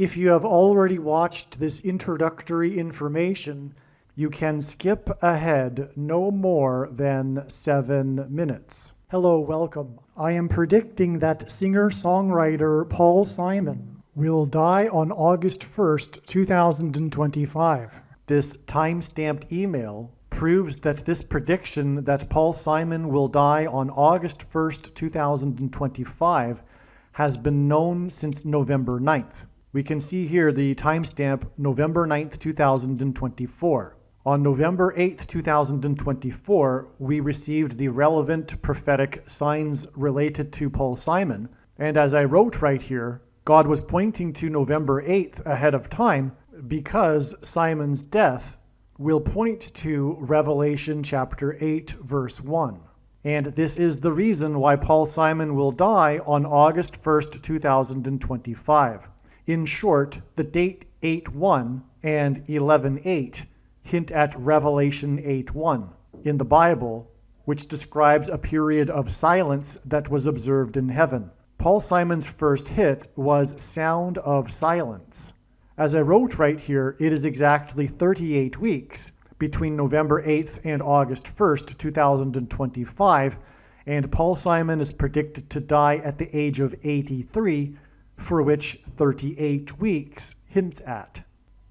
If you have already watched this introductory information, you can skip ahead no more than 7 minutes. Hello, welcome. I am predicting that singer-songwriter Paul Simon will die on August 1st, 2025. This time-stamped email proves that this prediction that Paul Simon will die on August 1st, 2025 has been known since November 9th. We can see here the timestamp November 9th, 2024. On November 8th, 2024, we received the relevant prophetic signs related to Paul Simon. And as I wrote right here, God was pointing to November 8th ahead of time because Simon's death will point to Revelation chapter 8, verse 1. And this is the reason why Paul Simon will die on August 1st, 2025. In short, the date 8:1 and 11:8 hint at Revelation 8:1 in the Bible, which describes a period of silence that was observed in heaven. Paul Simon's first hit was Sound of Silence. As I wrote right here, it is exactly 38 weeks between November 8th and August 1st, 2025, and Paul Simon is predicted to die at the age of 83, for which 38 weeks hints at.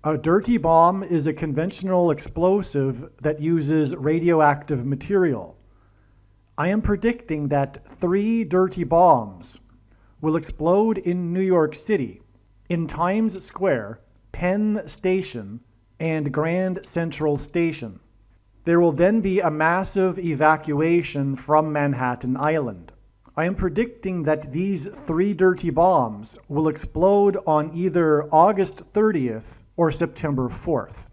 A dirty bomb is a conventional explosive that uses radioactive material. I am predicting that 3 dirty bombs will explode in New York City, in Times Square, Penn Station, and Grand Central Station. There will then be a massive evacuation from Manhattan Island. I am predicting that these 3 dirty bombs will explode on either August 30th or September 4th.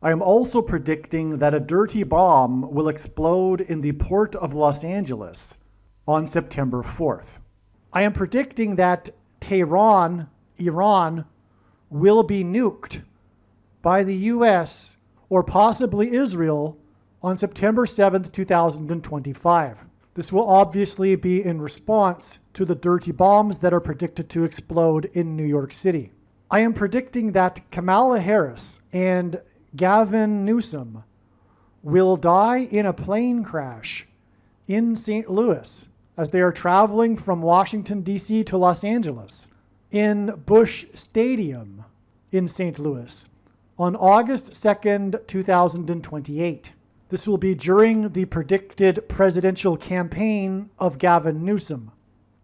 I am also predicting that a dirty bomb will explode in the port of Los Angeles on September 4th. I am predicting that Tehran, Iran, will be nuked by the US or possibly Israel on September 7th, 2025. This will obviously be in response to the dirty bombs that are predicted to explode in New York City. I am predicting that Kamala Harris and Gavin Newsom will die in a plane crash in St. Louis as they are traveling from Washington, D.C. to Los Angeles in Busch Stadium in St. Louis on August 2nd, 2028. This will be during the predicted presidential campaign of Gavin Newsom.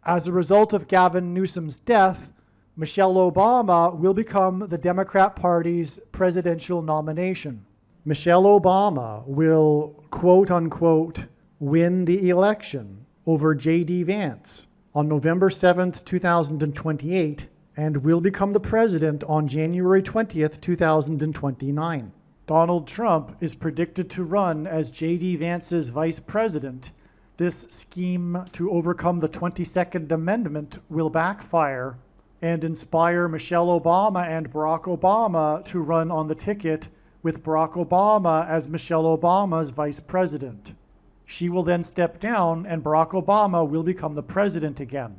As a result of Gavin Newsom's death, Michelle Obama will become the Democrat Party's presidential nomination. Michelle Obama will, quote unquote, win the election over J.D. Vance on November 7th, 2028, and will become the president on January 20th, 2029. Donald Trump is predicted to run as J.D. Vance's vice president. This scheme to overcome the 22nd Amendment will backfire and inspire Michelle Obama and Barack Obama to run on the ticket with Barack Obama as Michelle Obama's vice president. She will then step down and Barack Obama will become the president again.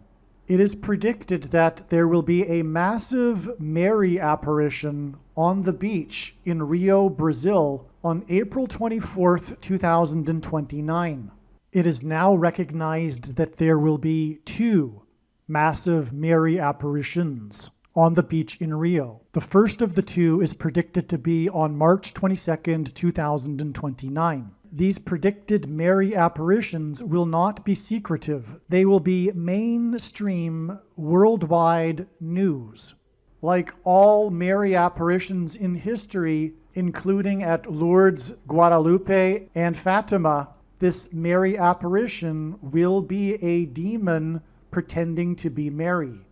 It is predicted that there will be a massive Mary apparition on the beach in Rio, Brazil on April 24th, 2029. It is now recognized that there will be 2 massive Mary apparitions on the beach in Rio. The first of the 2 is predicted to be on March 22nd, 2029. These predicted Mary apparitions will not be secretive. They will be mainstream, worldwide news. Like all Mary apparitions in history, including at Lourdes, Guadalupe, and Fatima, this Mary apparition will be a demon pretending to be Mary.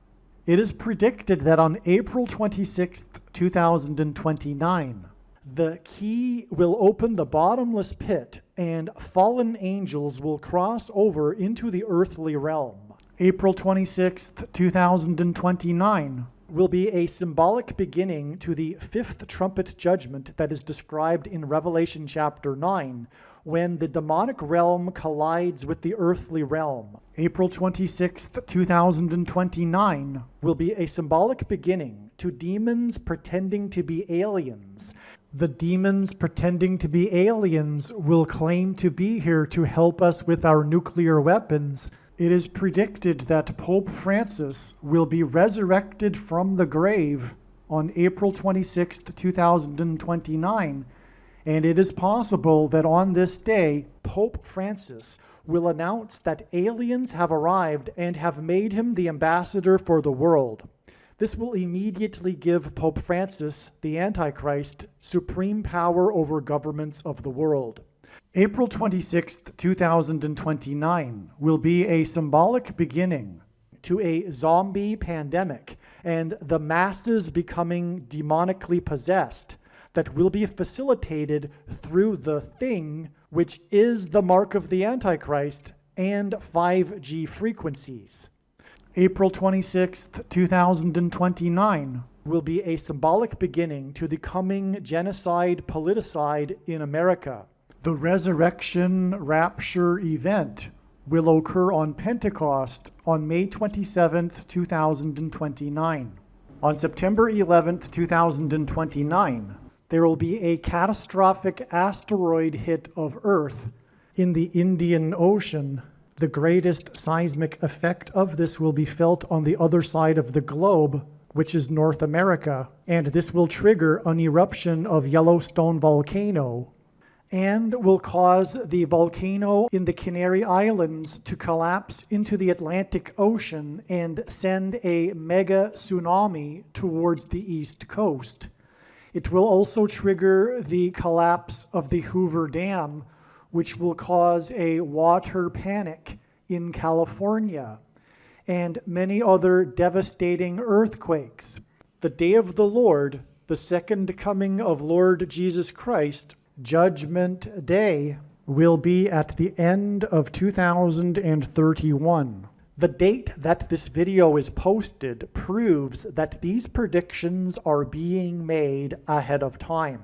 It is predicted that on April 26th, 2029, the key will open the bottomless pit and fallen angels will cross over into the earthly realm. April 26th, 2029 will be a symbolic beginning to the fifth trumpet judgment that is described in Revelation chapter 9, when the demonic realm collides with the earthly realm. April 26th, 2029 will be a symbolic beginning to demons pretending to be aliens. The demons pretending to be aliens will claim to be here to help us with our nuclear weapons. It is predicted that Pope Francis will be resurrected from the grave on April 26th, 2029. And it is possible that on this day, Pope Francis will announce that aliens have arrived and have made him the ambassador for the world. This will immediately give Pope Francis, the Antichrist, supreme power over governments of the world. April 26th, 2029 will be a symbolic beginning to a zombie pandemic and the masses becoming demonically possessed that will be facilitated through the thing, which is the mark of the Antichrist and 5G frequencies. April 26th, 2029 will be a symbolic beginning to the coming genocide politicide in America. The resurrection rapture event will occur on Pentecost on May 27th, 2029. On September 11th, 2029, there will be a catastrophic asteroid hit of Earth in the Indian Ocean. The greatest seismic effect of this will be felt on the other side of the globe, which is North America, and this will trigger an eruption of Yellowstone volcano and will cause the volcano in the Canary Islands to collapse into the Atlantic Ocean and send a mega tsunami towards the East Coast. It will also trigger the collapse of the Hoover Dam, which will cause a water panic in California, and many other devastating earthquakes. The day of the Lord, the second coming of Lord Jesus Christ, Judgment Day, will be at the end of 2031. The date that this video is posted proves that these predictions are being made ahead of time,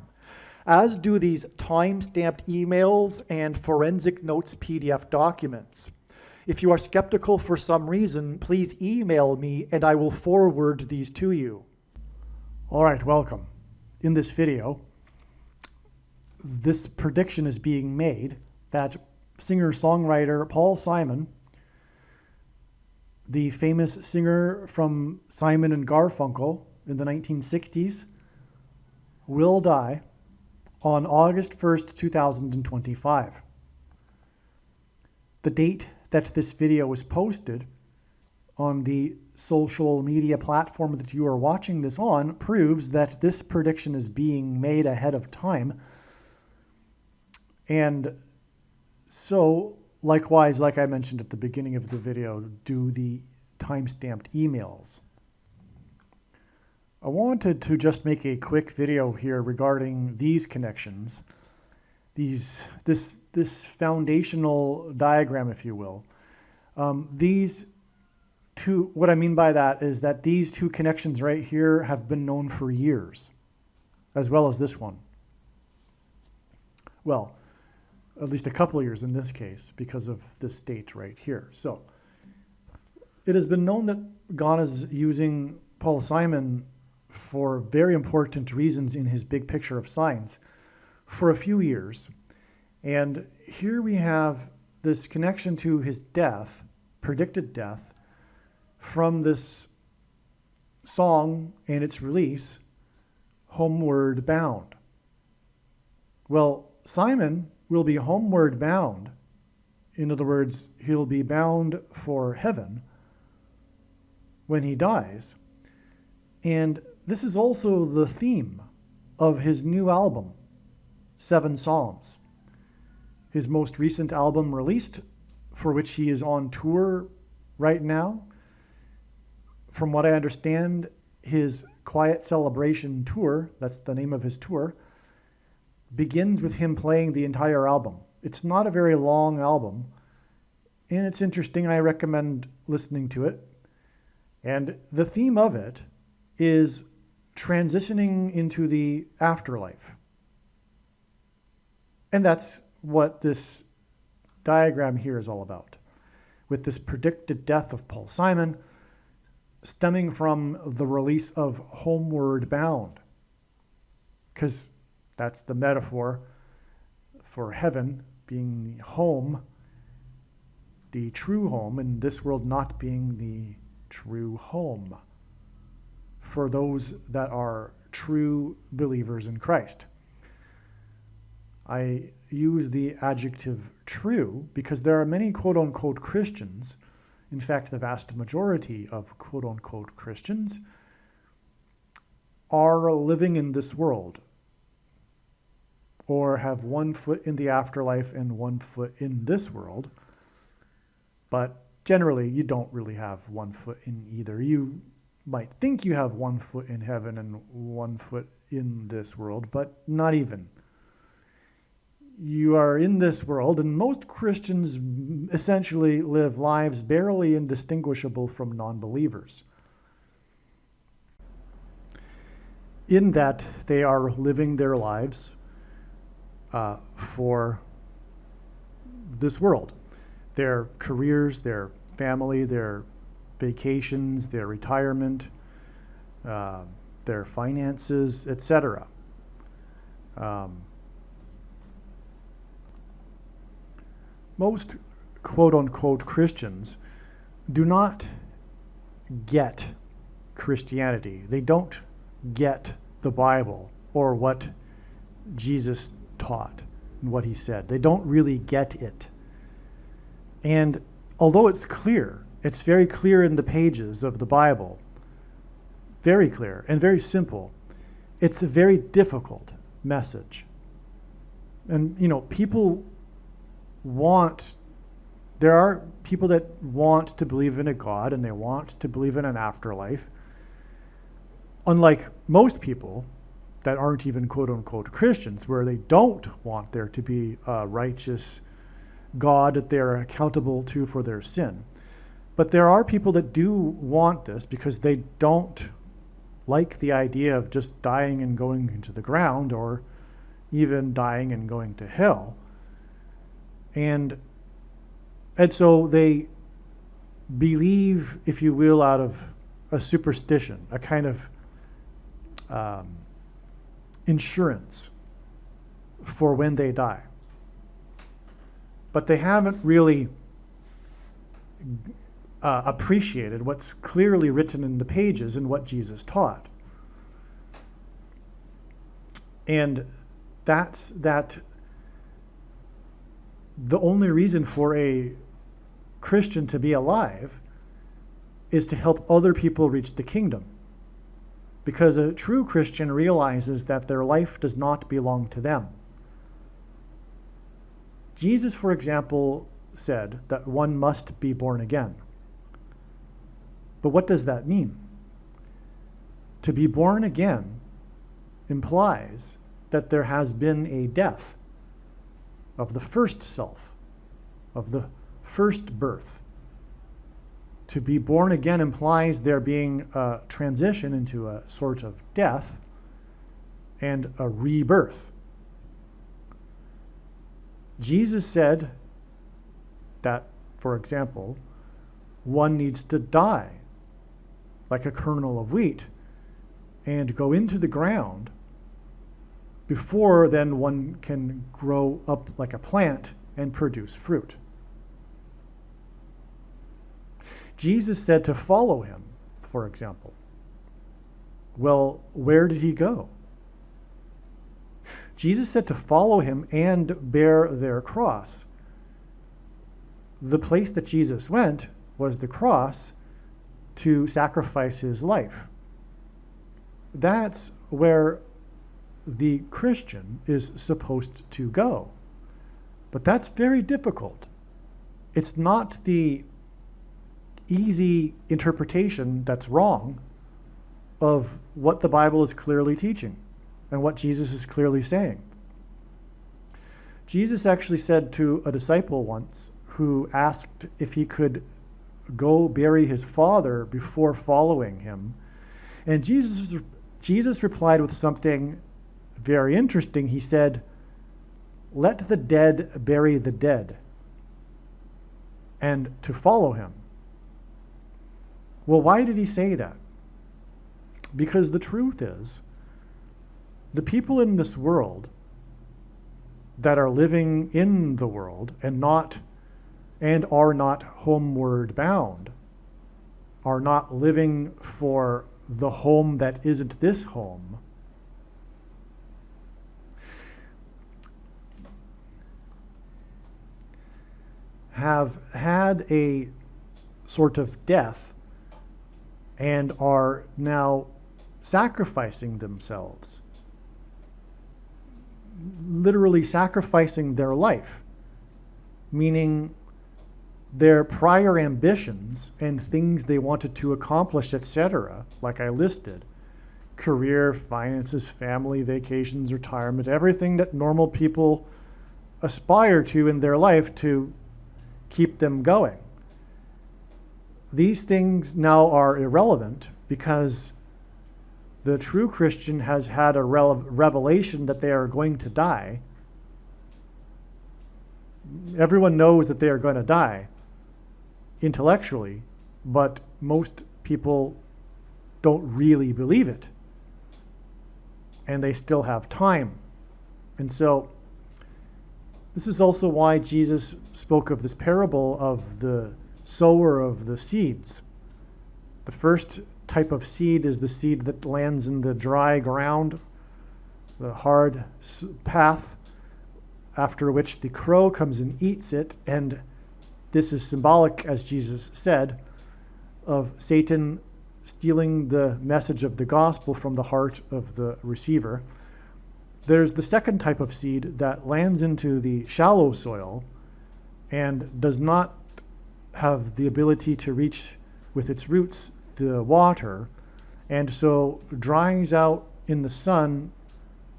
as do these time-stamped emails and forensic notes PDF documents. If you are skeptical for some reason, please email me and I will forward these to you. All right, welcome. In this video, this prediction is being made that singer-songwriter Paul Simon, the famous singer from Simon and Garfunkel in the 1960s, will die on August 1st, 2025. The date that this video was posted on the social media platform that you are watching this on proves that this prediction is being made ahead of time. And so, likewise, like I mentioned at the beginning of the video, do the time-stamped emails. I wanted to just make a quick video here regarding these connections, this foundational diagram, if you will. These two, what I mean by that is that these two connections right here have been known for years, as well as this one. Well, at least a couple of years in this case, because of this date right here. So it has been known that God is using Paul Simon for very important reasons in his big picture of signs for a few years. And here we have this connection to his death, predicted death, from this song and its release, Homeward Bound. Well, Simon will be homeward bound. In other words, he'll be bound for heaven when he dies. And this is also the theme of his new album, 7 Psalms. His most recent album released, for which he is on tour right now. From what I understand, his Quiet Celebration Tour, that's the name of his tour, begins with him playing the entire album. It's not a very long album, and it's interesting. I recommend listening to it. And the theme of it is transitioning into the afterlife. And that's what this diagram here is all about, with this predicted death of Paul Simon stemming from the release of Homeward Bound, because that's the metaphor for heaven being the home, the true home, and this world not being the true home for those that are true believers in Christ. I use the adjective true because there are many quote-unquote Christians, in fact the vast majority of quote-unquote Christians, are living in this world or have one foot in the afterlife and one foot in this world. But generally, you don't really have one foot in either. You might think you have one foot in heaven and one foot in this world, but not even. You are in this world, and most Christians essentially live lives barely indistinguishable from non-believers, in that they are living their lives for this world. Their careers, their family, their vacations, their retirement, their finances, etc. Most quote-unquote Christians do not get Christianity. They don't get the Bible or what Jesus taught and what he said. They don't really get it. And although it's clear, it's very clear in the pages of the Bible, very clear and very simple, it's a very difficult message. And, there are people that want to believe in a God and they want to believe in an afterlife. Unlike most people that aren't even quote-unquote Christians, where they don't want there to be a righteous God that they're accountable to for their sin. But there are people that do want this because they don't like the idea of just dying and going into the ground, or even dying and going to hell. And so they believe, if you will, out of a superstition, a kind of insurance for when they die. But they haven't really appreciated what's clearly written in the pages and what Jesus taught. And that's that the only reason for a Christian to be alive is to help other people reach the kingdom. Because a true Christian realizes that their life does not belong to them. Jesus, for example, said that one must be born again. But what does that mean? To be born again implies that there has been a death of the first self, of the first birth. To be born again implies there being a transition into a sort of death and a rebirth. Jesus said that, for example, one needs to die like a kernel of wheat and go into the ground before then one can grow up like a plant and produce fruit. Jesus said to follow him, for example. Well, where did he go? Jesus said to follow him and bear their cross. The place that Jesus went was the cross to sacrifice his life. That's where the Christian is supposed to go. But that's very difficult. It's not the easy interpretation that's wrong of what the Bible is clearly teaching and what Jesus is clearly saying. Jesus actually said to a disciple once who asked if he could go bury his father before following him. And Jesus replied with something very interesting. He said, "Let the dead bury the dead," and to follow him. Well, why did he say that? Because the truth is, the people in this world that are living in the world and are not homeward bound, are not living for the home that isn't this home, have had a sort of death and are now sacrificing themselves, literally sacrificing their life, meaning their prior ambitions and things they wanted to accomplish, etc., like I listed, career, finances, family, vacations, retirement, everything that normal people aspire to in their life to keep them going. These things now are irrelevant because the true Christian has had a revelation that they are going to die. Everyone knows that they are going to die intellectually, but most people don't really believe it. And they still have time. And so this is also why Jesus spoke of this parable of the sower of the seeds. The first type of seed is the seed that lands in the dry ground, the hard path, after which the crow comes and eats it. And this is symbolic, as Jesus said, of Satan stealing the message of the gospel from the heart of the receiver. There's the second type of seed that lands into the shallow soil and does not have the ability to reach with its roots the water, and so dries out in the sun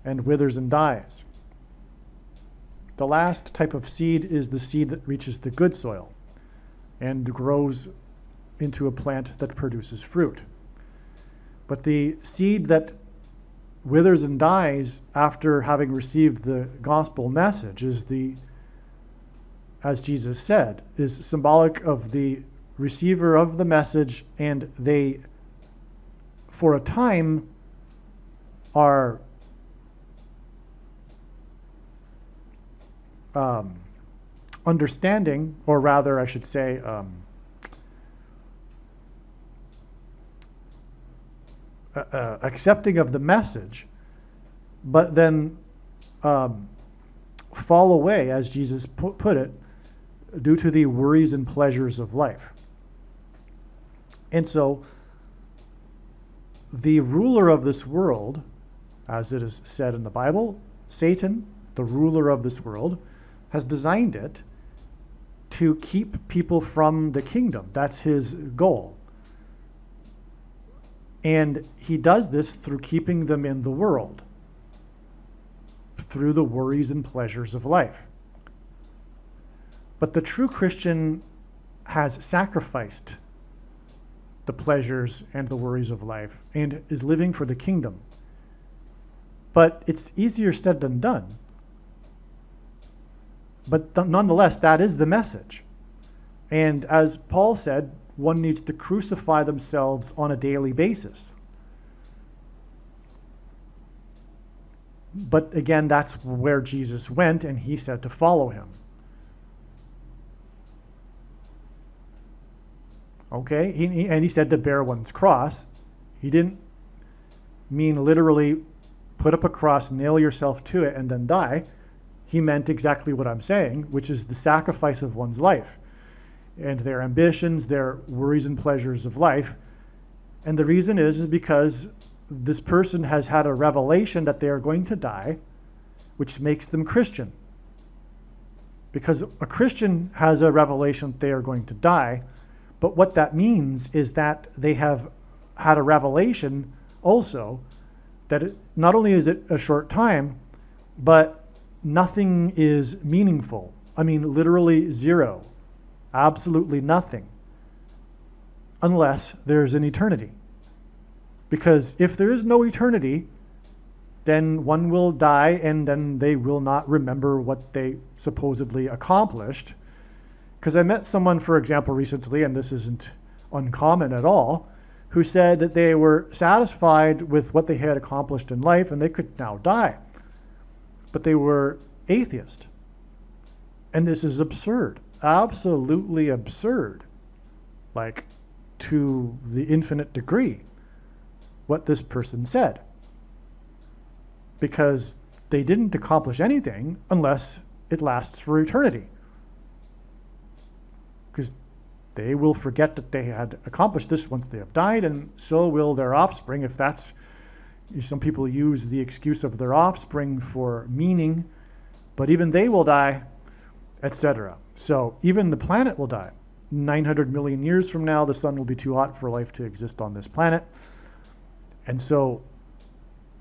and withers and dies. The last type of seed is the seed that reaches the good soil and grows into a plant that produces fruit. But the seed that withers and dies after having received the gospel message is as Jesus said, is symbolic of the receiver of the message, and they, for a time, are understanding, or rather, I should say, accepting of the message, but then fall away, as Jesus put it, due to the worries and pleasures of life. And so the ruler of this world, as it is said in the Bible, Satan, the ruler of this world, has designed it to keep people from the kingdom. That's his goal. And he does this through keeping them in the world, through the worries and pleasures of life. But the true Christian has sacrificed the pleasures and the worries of life and is living for the kingdom. But it's easier said than done. But nonetheless, that is the message. And as Paul said, one needs to crucify themselves on a daily basis. But again, that's where Jesus went, and he said to follow him. Okay, and he said to bear one's cross. He didn't mean literally put up a cross, nail yourself to it, and then die. He meant exactly what I'm saying, which is the sacrifice of one's life and their ambitions, their worries and pleasures of life. And the reason is because this person has had a revelation that they are going to die, which makes them Christian. Because a Christian has a revelation that they are going to die, but what that means is that they have had a revelation also that not only is it a short time, but nothing is meaningful. I mean, literally zero, absolutely nothing, unless there's an eternity. Because if there is no eternity, then one will die and then they will not remember what they supposedly accomplished. Because I met someone, for example, recently, and this isn't uncommon at all, who said that they were satisfied with what they had accomplished in life and they could now die. But they were atheist. And this is absurd, absolutely absurd, like to the infinite degree, what this person said. Because they didn't accomplish anything unless it lasts for eternity. Because they will forget that they had accomplished this once they have died, and so will their offspring. If that's, some people use the excuse of their offspring for meaning, but even they will die, etc. So even the planet will die. 900 million years from now, the sun will be too hot for life to exist on this planet. And so,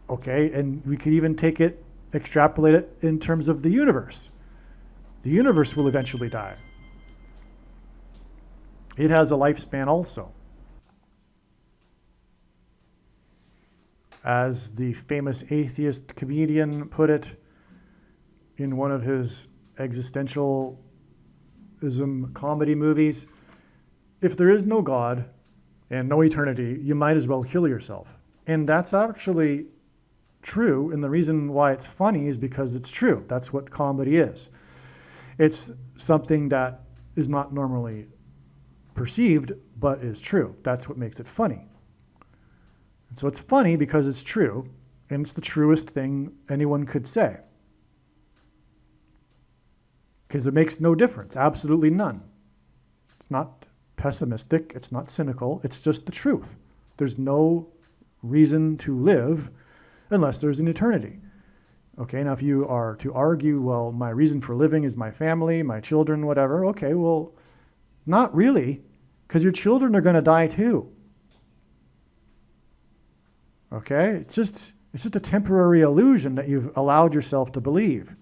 okay, and we could even take it, extrapolate it in terms of the universe. The universe will eventually die. It has a lifespan also. As the famous atheist comedian put it in one of his existentialism comedy movies, if there is no God and no eternity, you might as well kill yourself. And that's actually true, and the reason why it's funny is because it's true. That's what comedy is. It's something that is not normally perceived, but is true. That's what makes it funny. And so it's funny because it's true, and it's the truest thing anyone could say. Because it makes no difference, absolutely none. It's not pessimistic, it's not cynical, it's just the truth. There's no reason to live unless there's an eternity. Okay, now if you are to argue, well, my reason for living is my family, my children, whatever, okay, well, not really, because your children are going to die too. Okay, it's just a temporary illusion that you've allowed yourself to believe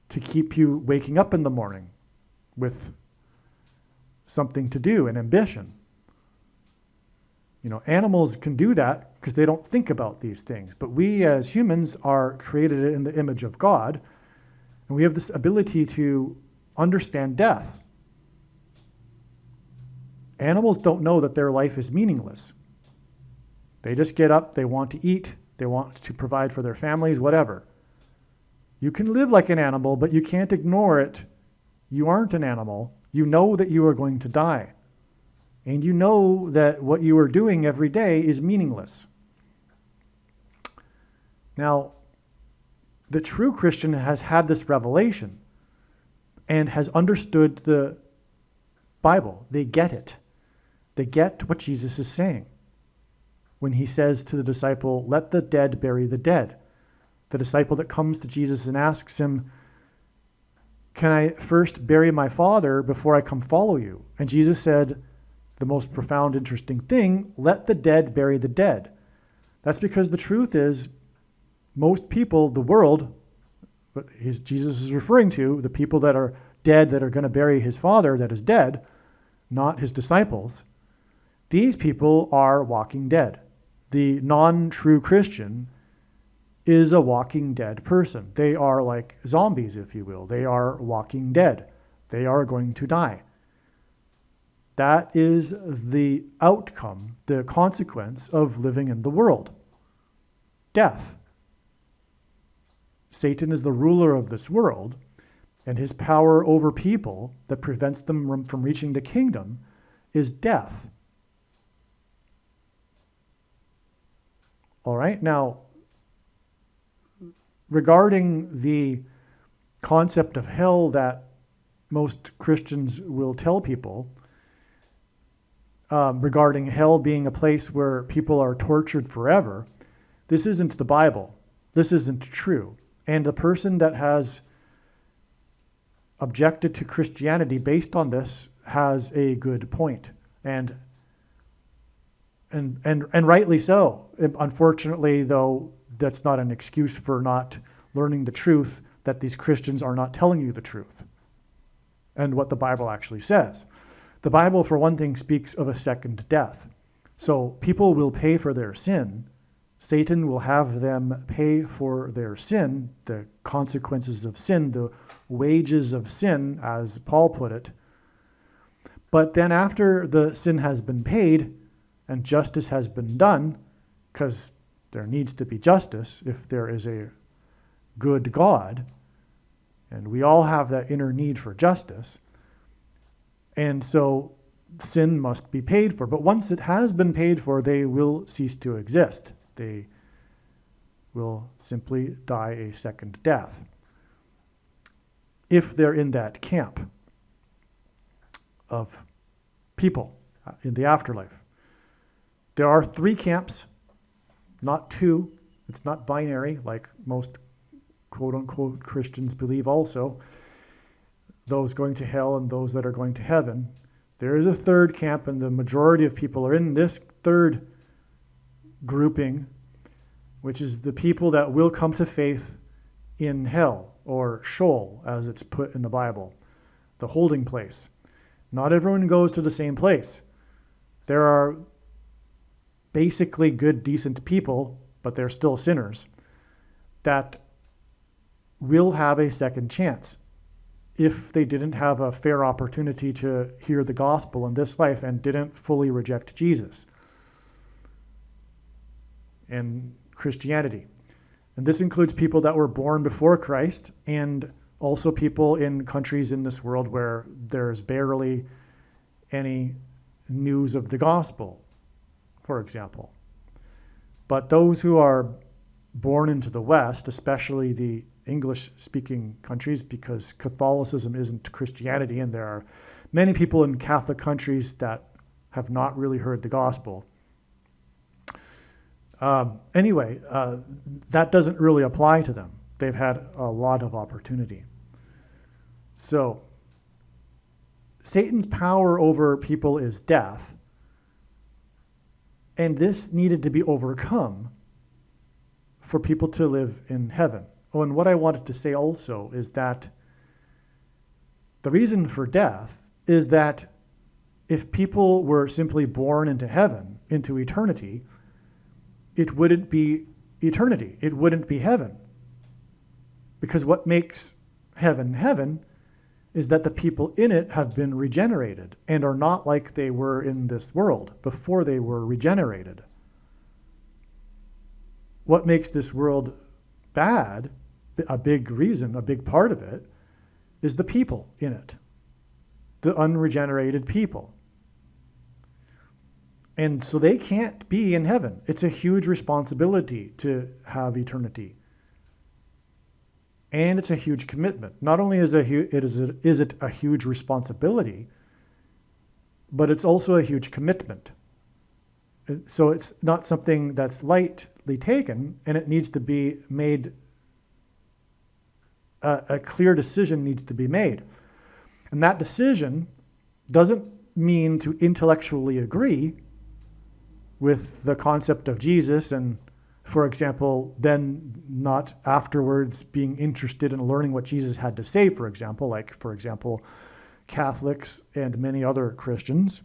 to keep you waking up in the morning with something to do, an ambition. You know, animals can do that because they don't think about these things. But we as humans are created in the image of God, and we have this ability to understand death. Animals don't know that their life is meaningless. They just get up, they want to eat, they want to provide for their families, whatever. You can live like an animal, but you can't ignore it. You aren't an animal. You know that you are going to die. And you know that what you are doing every day is meaningless. Now, the true Christian has had this revelation and has understood the Bible. They get it. They get what Jesus is saying when he says to the disciple, let the dead bury the dead. The disciple that comes to Jesus and asks him, can I first bury my father before I come follow you? And Jesus said the most profound, interesting thing, let the dead bury the dead. That's because the truth is most people, the world, what Jesus is referring to, the people that are dead that are going to bury his father that is dead, not his disciples, these people are walking dead. The non-true Christian is a walking dead person. They are like zombies, if you will. They are walking dead. They are going to die. That is the outcome, the consequence of living in the world. Death. Satan is the ruler of this world, and his power over people that prevents them from reaching the kingdom is death. All right, now, regarding the concept of hell that most Christians will tell people, regarding hell being a place where people are tortured forever, this isn't the Bible. This isn't true. And the person that has objected to Christianity based on this has a good point. And rightly so. Unfortunately, though, that's not an excuse for not learning the truth, that these Christians are not telling you the truth and what the Bible actually says. The Bible, for one thing, speaks of a second death. So people will pay for their sin. Satan will have them pay for their sin, the consequences of sin, the wages of sin, as Paul put it. But then after the sin has been paid and justice has been done, because there needs to be justice if there is a good God, and we all have that inner need for justice, and so sin must be paid for. But once it has been paid for, they will cease to exist. They will simply die a second death, if they're in that camp of people in the afterlife. There are 3 camps, not 2. It's not binary like most quote-unquote Christians believe also. Those going to hell and those that are going to heaven. There is a 3rd camp, and the majority of people are in this 3rd grouping, which is the people that will come to faith in hell, or Sheol, as it's put in the Bible, the holding place. Not everyone goes to the same place. There are basically good, decent people, but they're still sinners, that will have a second chance if they didn't have a fair opportunity to hear the gospel in this life and didn't fully reject Jesus and Christianity. And this includes people that were born before Christ, and also people in countries in this world where there's barely any news of the gospel, for example. But those who are born into the West, especially the English-speaking countries, because Catholicism isn't Christianity, and there are many people in Catholic countries that have not really heard the gospel. That doesn't really apply to them. They've had a lot of opportunity. So, Satan's power over people is death, and this needed to be overcome for people to live in heaven. Oh, and what I wanted to say also is that the reason for death is that if people were simply born into heaven, into eternity, it wouldn't be eternity. It wouldn't be heaven. Because what makes heaven heaven is that the people in it have been regenerated and are not like they were in this world before they were regenerated. What makes this world bad, a big reason, a big part of it, is the people in it, the unregenerated people. And so they can't be in heaven. It's a huge responsibility to have eternity. And it's a huge commitment. Not only is it a huge responsibility, but it's also a huge commitment. So it's not something that's lightly taken, and it needs to be made, a clear decision needs to be made. And that decision doesn't mean to intellectually agree with the concept of Jesus and, for example, then not afterwards being interested in learning what Jesus had to say, for example, like, for example, Catholics and many other Christians.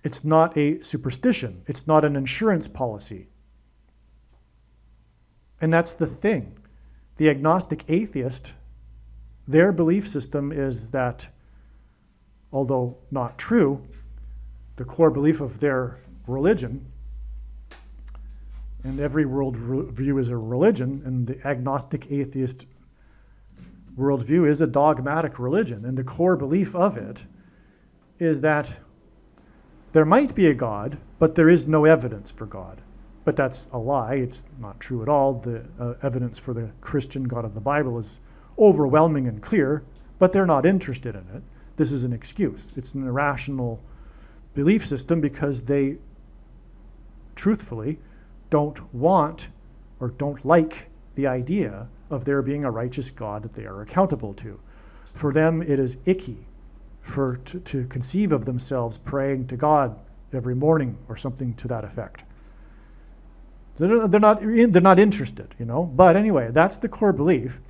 It's not a superstition. It's not an insurance policy. And that's the thing. The agnostic atheist, their belief system is that, although not true, the core belief of their religion, and every worldview is a religion, and the agnostic atheist worldview is a dogmatic religion. And the core belief of it is that there might be a God, but there is no evidence for God. But that's a lie. It's not true at all. The evidence for the Christian God of the Bible is overwhelming and clear, but they're not interested in it. This is an excuse. It's an irrational belief system because they truthfully don't want or don't like the idea of there being a righteous God that they are accountable to. For them, it is icky to conceive of themselves praying to God every morning or something to that effect. They're not interested, you know. But anyway, that's the core belief.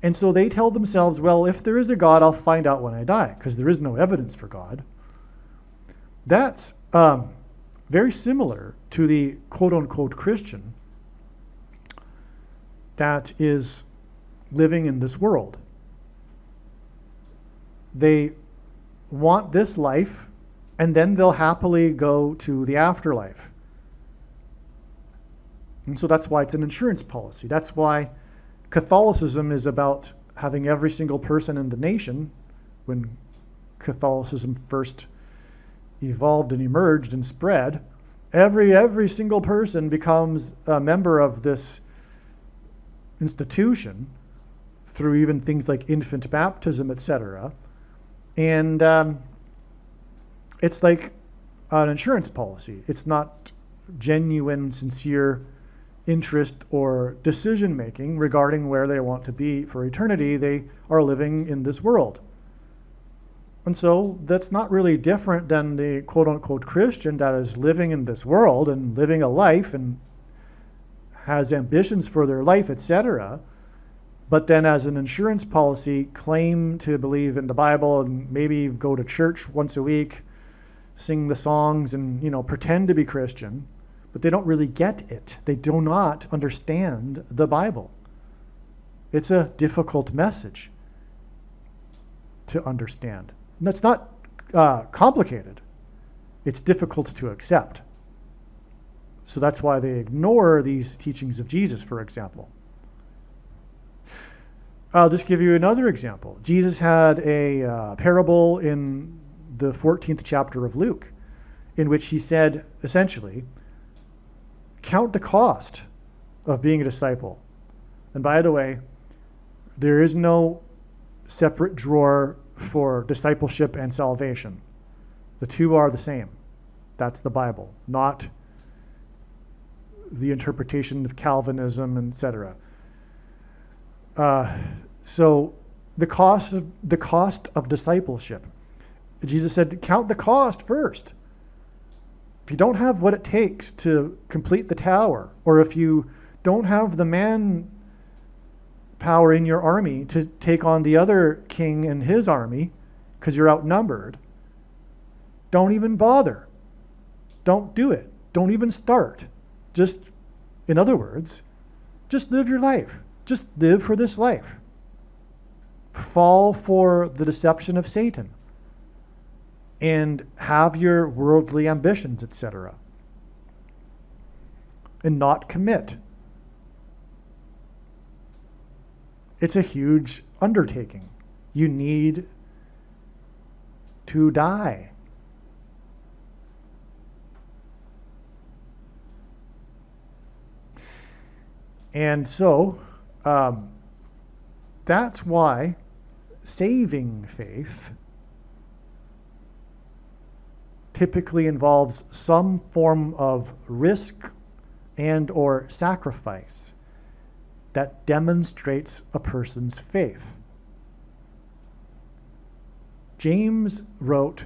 And so they tell themselves, well, if there is a God, I'll find out when I die, because there is no evidence for God. That's very similar to the quote-unquote Christian that is living in this world. They want this life, and then they'll happily go to the afterlife. And so that's why it's an insurance policy. That's why Catholicism is about having every single person in the nation, when Catholicism first evolved and emerged and spread, every single person becomes a member of this institution through even things like infant baptism, etc. And it's like an insurance policy. It's not genuine, sincere interest or decision making regarding where they want to be for eternity. They are living in this world. And so that's not really different than the quote-unquote Christian that is living in this world and living a life and has ambitions for their life, etc., but then as an insurance policy claim to believe in the Bible and maybe go to church once a week, sing the songs and, pretend to be Christian, but they don't really get it. They do not understand the Bible. It's a difficult message to understand. And that's not complicated. It's difficult to accept. So that's why they ignore these teachings of Jesus, for example. I'll just give you another example. Jesus had a parable in the 14th chapter of Luke, in which he said, essentially, count the cost of being a disciple. And by the way, there is no separate drawer for discipleship and salvation. The two are the same. That's the Bible, not the interpretation of Calvinism, etc. So the cost of discipleship. Jesus said, count the cost first. If you don't have what it takes to complete the tower, or if you don't have the manpower in your army to take on the other king and his army, because you're outnumbered, don't even bother. Don't do it. Don't even start. Just, in other words, just live your life. Just live for this life. Fall for the deception of Satan and have your worldly ambitions, etc. And not commit. It's a huge undertaking. You need to die. And so, that's why saving faith typically involves some form of risk and or sacrifice that demonstrates a person's faith. James wrote,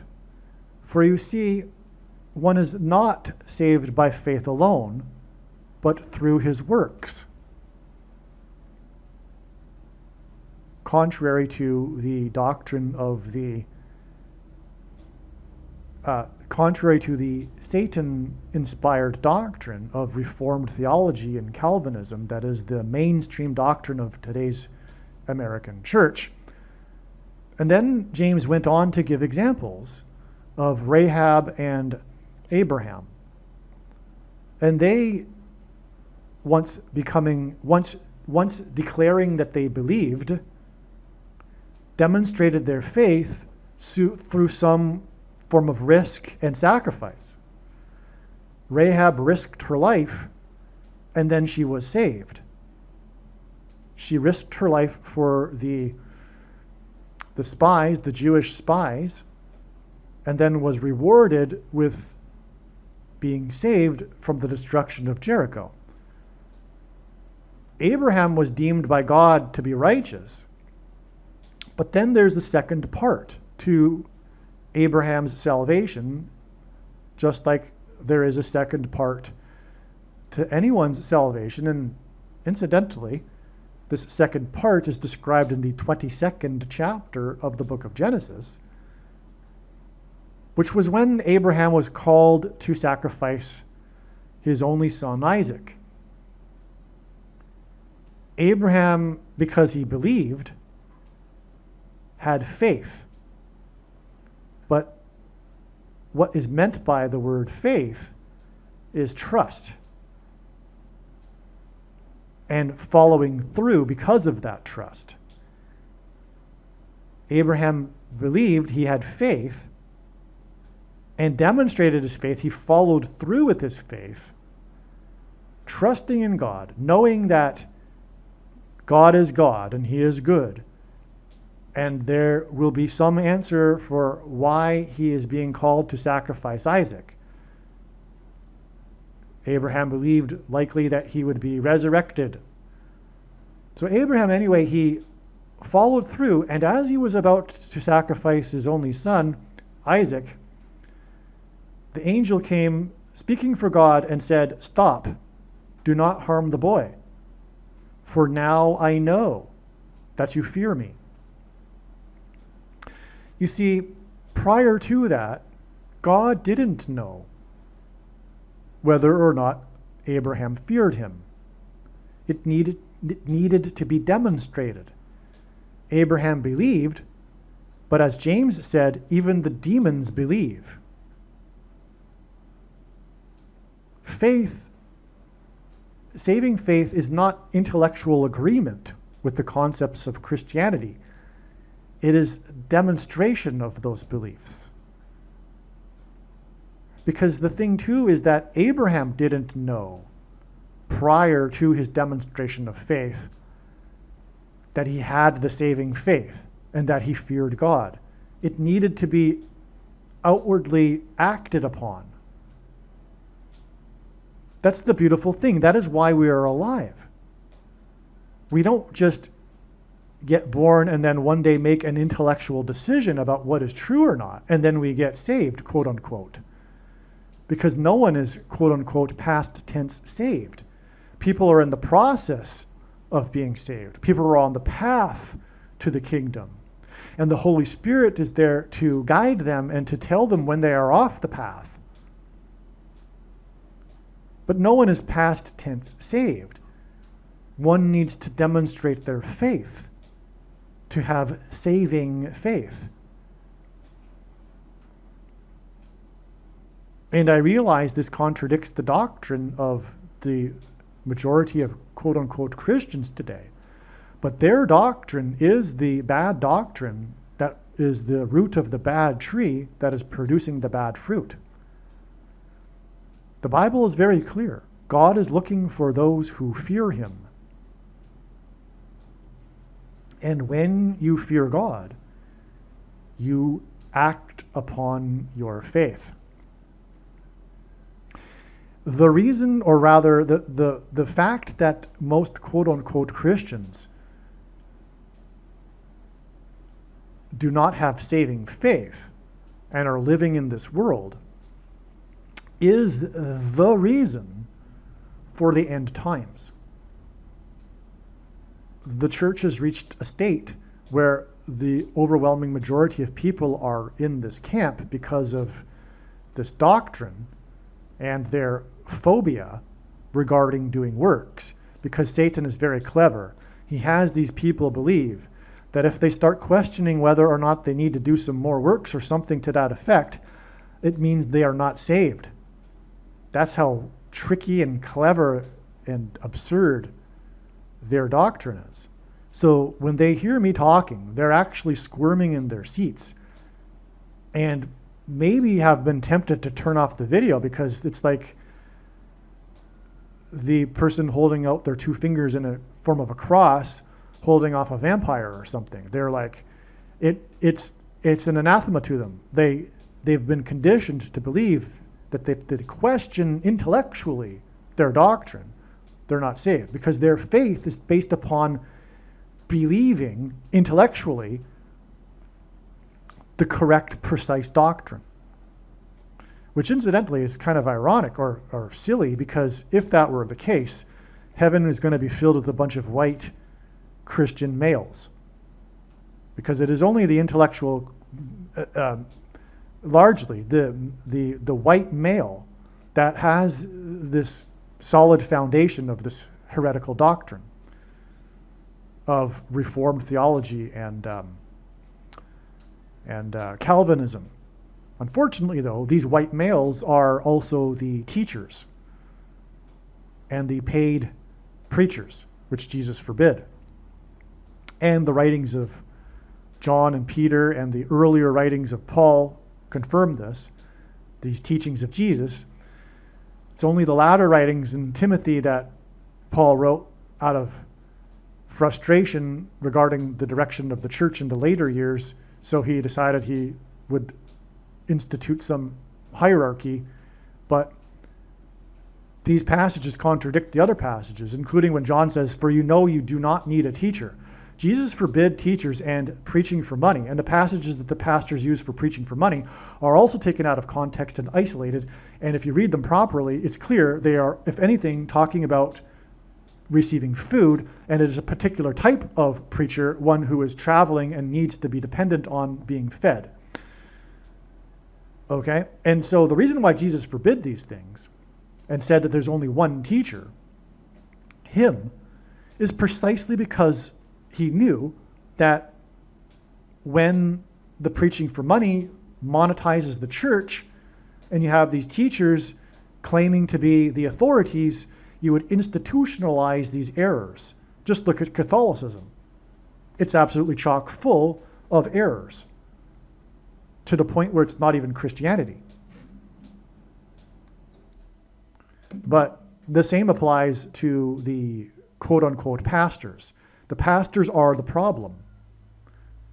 "For you see, one is not saved by faith alone, but through his works." Contrary to the doctrine of the Satan-inspired doctrine of Reformed theology and Calvinism, that is the mainstream doctrine of today's American church. And then James went on to give examples of Rahab and Abraham. And they, once declaring that they believed, demonstrated their faith through some form of risk and sacrifice. Rahab risked her life, and then she was saved. She risked her life for the spies, the Jewish spies, and then was rewarded with being saved from the destruction of Jericho. Abraham was deemed by God to be righteous. But then there's the second part to Abraham's salvation, just like there is a second part to anyone's salvation. And incidentally, This second part is described in the 22nd chapter of the book of Genesis, which was when Abraham was called to sacrifice his only son, Isaac. Abraham, because he believed, had faith. But what is meant by the word faith is trust and following through because of that trust. Abraham believed, he had faith, and demonstrated his faith. He followed through with his faith, trusting in God, knowing that God is God and he is good. And there will be some answer for why he is being called to sacrifice Isaac. Abraham believed likely that he would be resurrected. So Abraham, anyway, he followed through, and as he was about to sacrifice his only son, Isaac, the angel came speaking for God and said, "Stop, do not harm the boy, for now I know that you fear me." You see, prior to that, God didn't know whether or not Abraham feared him. It needed to be demonstrated. Abraham believed, but as James said, even the demons believe. Faith, saving faith, is not intellectual agreement with the concepts of Christianity. It is demonstration of those beliefs. Because the thing too is that Abraham didn't know prior to his demonstration of faith that he had the saving faith and that he feared God. It needed to be outwardly acted upon. That's the beautiful thing. That is why we are alive. We don't just get born and then one day make an intellectual decision about what is true or not, and then we get saved, quote unquote. Because no one is, quote unquote, past tense saved. People are in the process of being saved. People are on the path to the kingdom. And the Holy Spirit is there to guide them and to tell them when they are off the path. But no one is past tense saved. One needs to demonstrate their faith to have saving faith. And I realize this contradicts the doctrine of the majority of quote-unquote Christians today. But their doctrine is the bad doctrine that is the root of the bad tree that is producing the bad fruit. The Bible is very clear. God is looking for those who fear him. And when you fear God, you act upon your faith. The reason, or rather the fact that most quote-unquote Christians do not have saving faith and are living in this world is the reason for the end times. The church has reached a state where the overwhelming majority of people are in this camp because of this doctrine and their phobia regarding doing works, because Satan is very clever. He has these people believe that if they start questioning whether or not they need to do some more works or something to that effect, it means they are not saved. That's how tricky and clever and absurd their doctrine is. So when they hear me talking, they're actually squirming in their seats and maybe have been tempted to turn off the video because it's like the person holding out their two fingers in a form of a cross holding off a vampire or something. They're like, it's an anathema to them. They've been conditioned to believe that if they question intellectually their doctrine, they're not saved, because their faith is based upon believing intellectually the correct, precise doctrine. Which incidentally is kind of ironic or silly, because if that were the case, heaven is going to be filled with a bunch of white Christian males, because it is only the intellectual, largely the white male, that has this solid foundation of this heretical doctrine of Reformed theology and Calvinism. Unfortunately, though, these white males are also the teachers and the paid preachers, which Jesus forbid. And the writings of John and Peter and the earlier writings of Paul confirm this, these teachings of Jesus. It's only the latter writings in Timothy that Paul wrote out of frustration regarding the direction of the church in the later years, so he decided he would institute some hierarchy. But these passages contradict the other passages, including when John says, "For you know you do not need a teacher." Jesus forbid teachers and preaching for money, and the passages that the pastors use for preaching for money are also taken out of context and isolated, and if you read them properly, it's clear they are, if anything, talking about receiving food, and it is a particular type of preacher, one who is traveling and needs to be dependent on being fed. Okay? And so the reason why Jesus forbid these things and said that there's only one teacher, him, is precisely because he knew that when the preaching for money monetizes the church and you have these teachers claiming to be the authorities, you would institutionalize these errors. Just look at Catholicism. It's absolutely chock full of errors to the point where it's not even Christianity. But the same applies to the quote-unquote pastors. The pastors are the problem.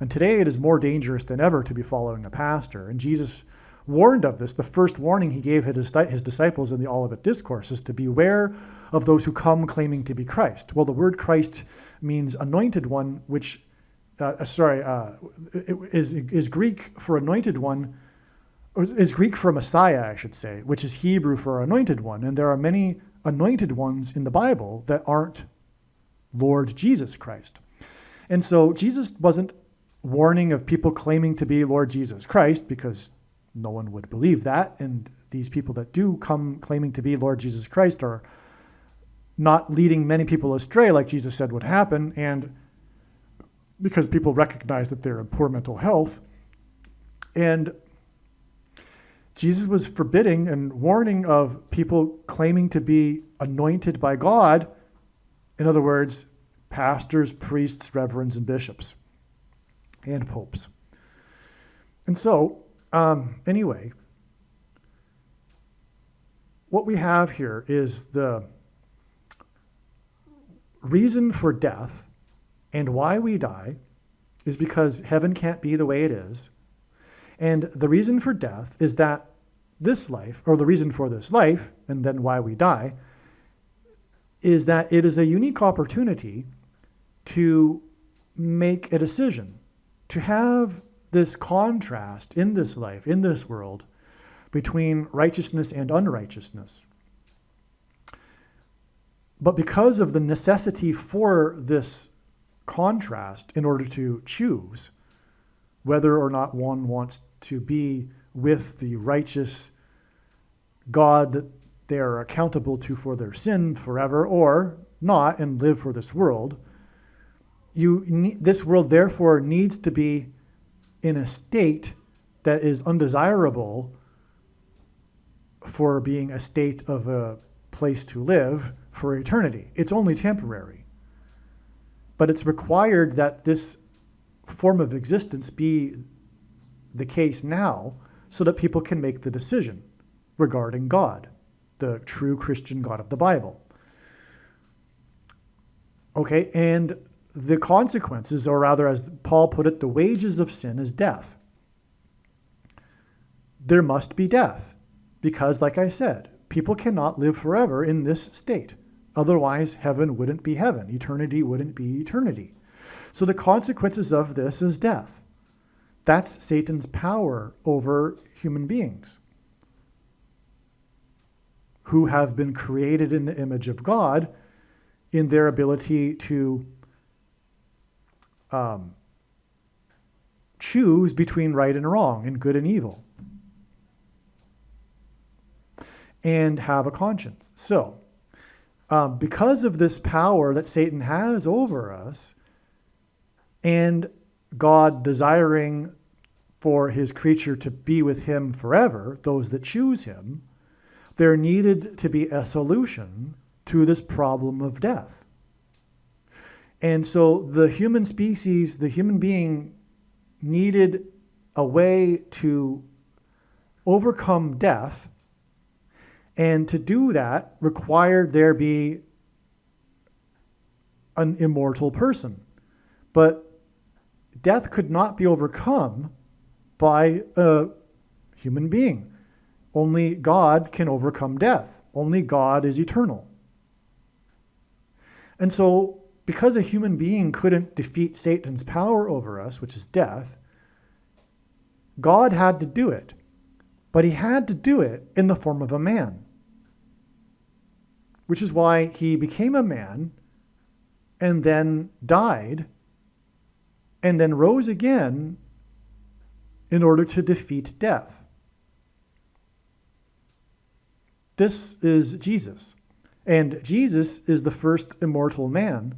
And today it is more dangerous than ever to be following a pastor. And Jesus warned of this. The first warning he gave his disciples in the Olivet Discourse is to beware of those who come claiming to be Christ. Well, the word Christ means anointed one, which, is Greek for anointed one, or is Greek for Messiah, I should say, which is Hebrew for anointed one. And there are many anointed ones in the Bible that aren't Lord Jesus Christ. And so Jesus wasn't warning of people claiming to be Lord Jesus Christ, because no one would believe that. And these people that do come claiming to be Lord Jesus Christ are not leading many people astray, like Jesus said would happen. And because people recognize that they're in poor mental health. And Jesus was forbidding and warning of people claiming to be anointed by God. In other words, pastors, priests, reverends, and bishops, and popes. And so, anyway, what we have here is the reason for death and why we die is because heaven can't be the way it is. And the reason for death is that this life, or the reason for this life, and then why we die, is that it is a unique opportunity to make a decision, to have this contrast in this life, in this world, between righteousness and unrighteousness. But because of the necessity for this contrast in order to choose whether or not one wants to be with the righteous God that they are accountable to for their sin forever, or not and live for this world, this world therefore needs to be in a state that is undesirable for being a state of a place to live for eternity. It's only temporary. But it's required that this form of existence be the case now so that people can make the decision regarding God, the true Christian God of the Bible. Okay, and the consequences, or rather, as Paul put it, the wages of sin is death. There must be death because, like I said, people cannot live forever in this state. Otherwise, heaven wouldn't be heaven. Eternity wouldn't be eternity. So the consequences of this is death. That's Satan's power over human beings who have been created in the image of God, in their ability to choose between right and wrong and good and evil and have a conscience. So, because of this power that Satan has over us, and God desiring for his creature to be with him forever, those that choose him, there needed to be a solution to this problem of death. And so the human species, the human being, needed a way to overcome death, and to do that required there be an immortal person. But death could not be overcome by a human being. Only God can overcome death. Only God is eternal. And so, because a human being couldn't defeat Satan's power over us, which is death, God had to do it. But he had to do it in the form of a man. Which is why he became a man and then died and then rose again in order to defeat death. This is Jesus. And Jesus is the first immortal man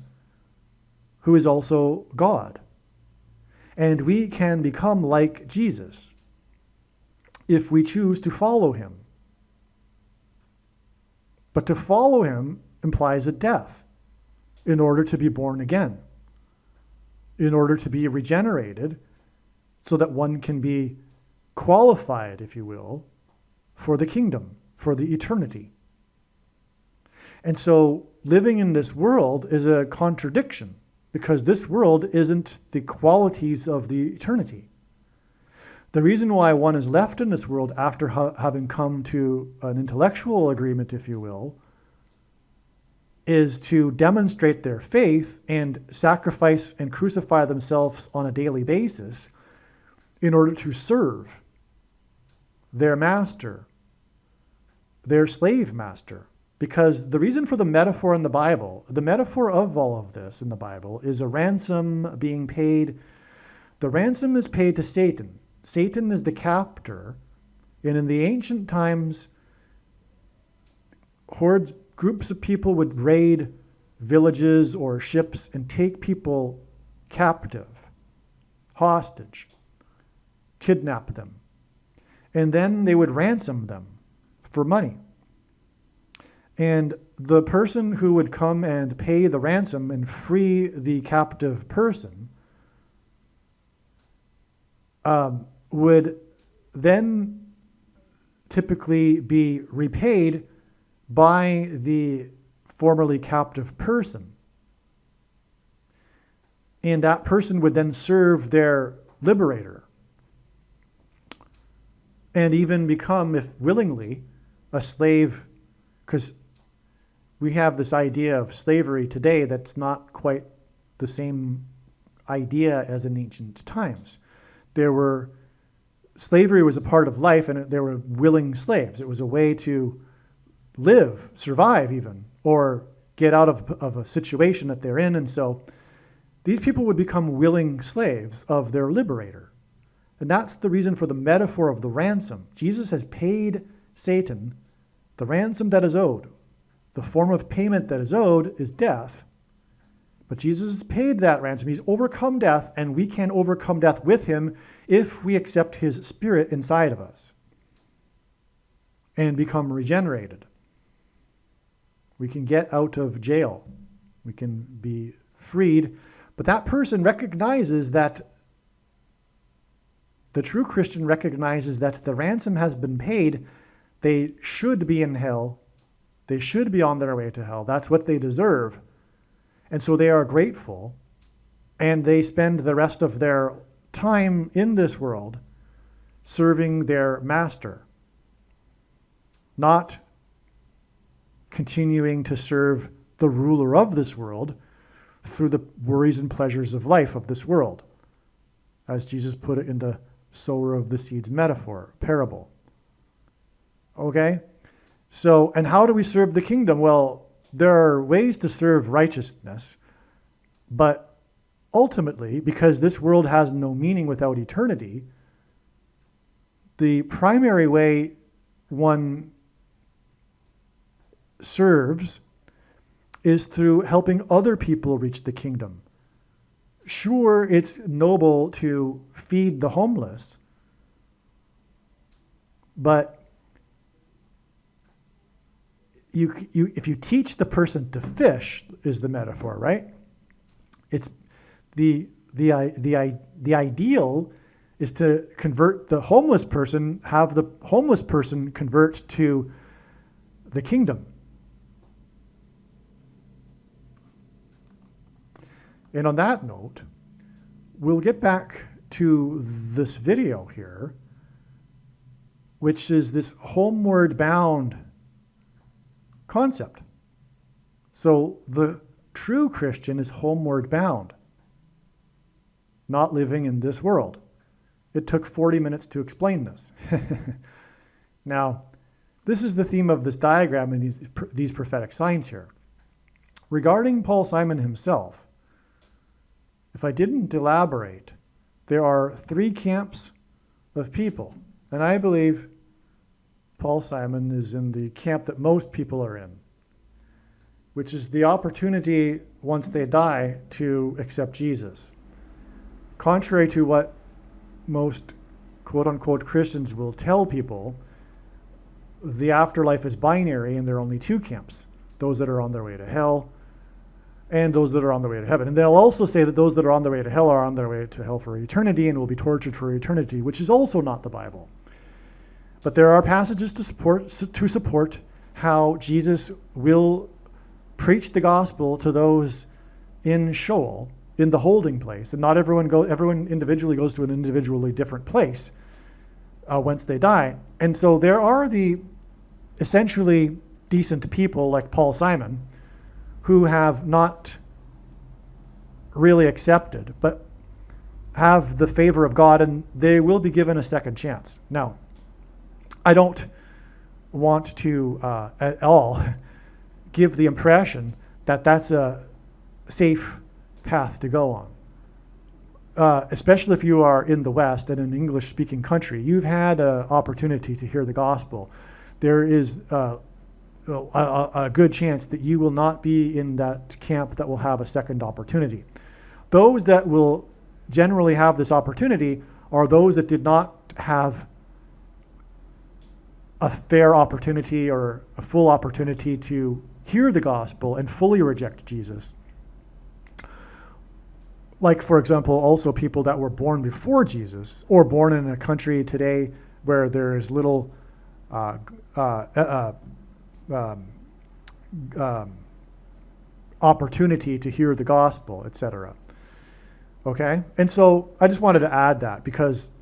who is also God. And we can become like Jesus if we choose to follow him. But to follow him implies a death in order to be born again, in order to be regenerated, so that one can be qualified, if you will, for the kingdom, for the eternity. And so living in this world is a contradiction, because this world isn't the qualities of the eternity. The reason why one is left in this world after having come to an intellectual agreement, if you will, is to demonstrate their faith and sacrifice and crucify themselves on a daily basis in order to serve their master, their slave master. Because the reason for the metaphor in the Bible, the metaphor of all of this in the Bible, is a ransom being paid. The ransom is paid to Satan. Satan is the captor, and in the ancient times, groups of people would raid villages or ships and take people captive, hostage, kidnap them, and then they would ransom them for money. And the person who would come and pay the ransom and free the captive person would then typically be repaid by the formerly captive person. And that person would then serve their liberator and even become, if willingly, a slave, because we have this idea of slavery today that's not quite the same idea as in ancient times. Slavery was a part of life, and there were willing slaves. It was a way to live, survive even, or get out of a situation that they're in. And so these people would become willing slaves of their liberator. And that's the reason for the metaphor of the ransom. Jesus has paid Satan the ransom that is owed. The form of payment that is owed is death. But Jesus has paid that ransom. He's overcome death, and we can overcome death with him if we accept his spirit inside of us and become regenerated. We can get out of jail. We can be freed. But that person recognizes that the true Christian recognizes that the ransom has been paid. They should be in hell. They should be on their way to hell. That's what they deserve. And so they are grateful, and they spend the rest of their time in this world serving their master, not continuing to serve the ruler of this world through the worries and pleasures of life of this world, as Jesus put it in the sower of the seeds metaphor, parable. Okay? So, and how do we serve the kingdom? Well, there are ways to serve righteousness, but ultimately, because this world has no meaning without eternity, the primary way one serves is through helping other people reach the kingdom. Sure, it's noble to feed the homeless, but if you teach the person to fish, is the metaphor, right? It's the ideal is to convert the homeless person, have the homeless person convert to the kingdom. And on that note, we'll get back to this video here, which is this homeward bound concept. So the true Christian is homeward bound, not living in this world. It took 40 minutes to explain this. Now, this is the theme of this diagram and these prophetic signs here. Regarding Paul Simon himself, if I didn't elaborate, there are 3 camps of people. And I believe Paul Simon is in the camp that most people are in, which is the opportunity, once they die, to accept Jesus. Contrary to what most quote-unquote Christians will tell people, the afterlife is binary and there are only 2 camps. Those that are on their way to hell and those that are on their way to heaven. And they'll also say that those that are on their way to hell are on their way to hell for eternity and will be tortured for eternity, which is also not the Bible. But there are passages to support how Jesus will preach the gospel to those in Sheol, in the holding place. And not everyone individually goes to an individually different place once they die. And so there are the essentially decent people like Paul Simon who have not really accepted, but have the favor of God, and they will be given a second chance. Now, I don't want to at all give the impression that that's a safe path to go on. Especially if you are in the West and an English-speaking country, you've had an opportunity to hear the gospel. There is a good chance that you will not be in that camp that will have a second opportunity. Those that will generally have this opportunity are those that did not have a fair opportunity or a full opportunity to hear the gospel and fully reject Jesus. Like, for example, also people that were born before Jesus or born in a country today where there is little opportunity to hear the gospel, etc. Okay? And so I just wanted to add that because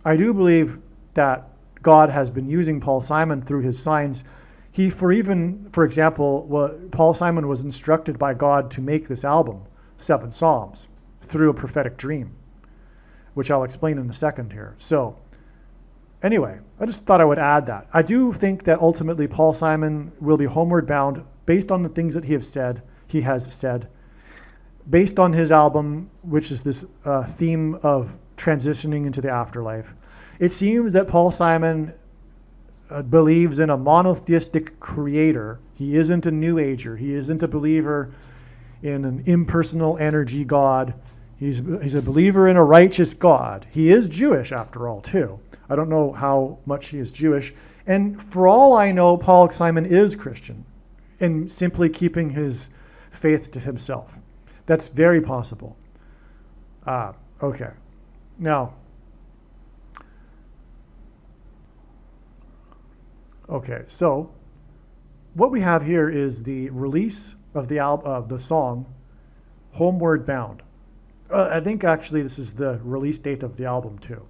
I do believe that God has been using Paul Simon through his signs. For example, Paul Simon was instructed by God to make this album, 7 Psalms, through a prophetic dream, which I'll explain in a second here. So anyway, I just thought I would add that. I do think that ultimately Paul Simon will be homeward bound based on the things that he has said, based on his album, which is this theme of transitioning into the afterlife. It seems that Paul Simon believes in a monotheistic creator. He isn't a New Ager. He isn't a believer in an impersonal energy God. He's a believer in a righteous God. He is Jewish, after all, too. I don't know how much he is Jewish. And for all I know, Paul Simon is Christian and simply keeping his faith to himself. That's very possible. Okay. Now, okay, so what we have here is the release of the song Homeward Bound. I think actually this is the release date of the album too.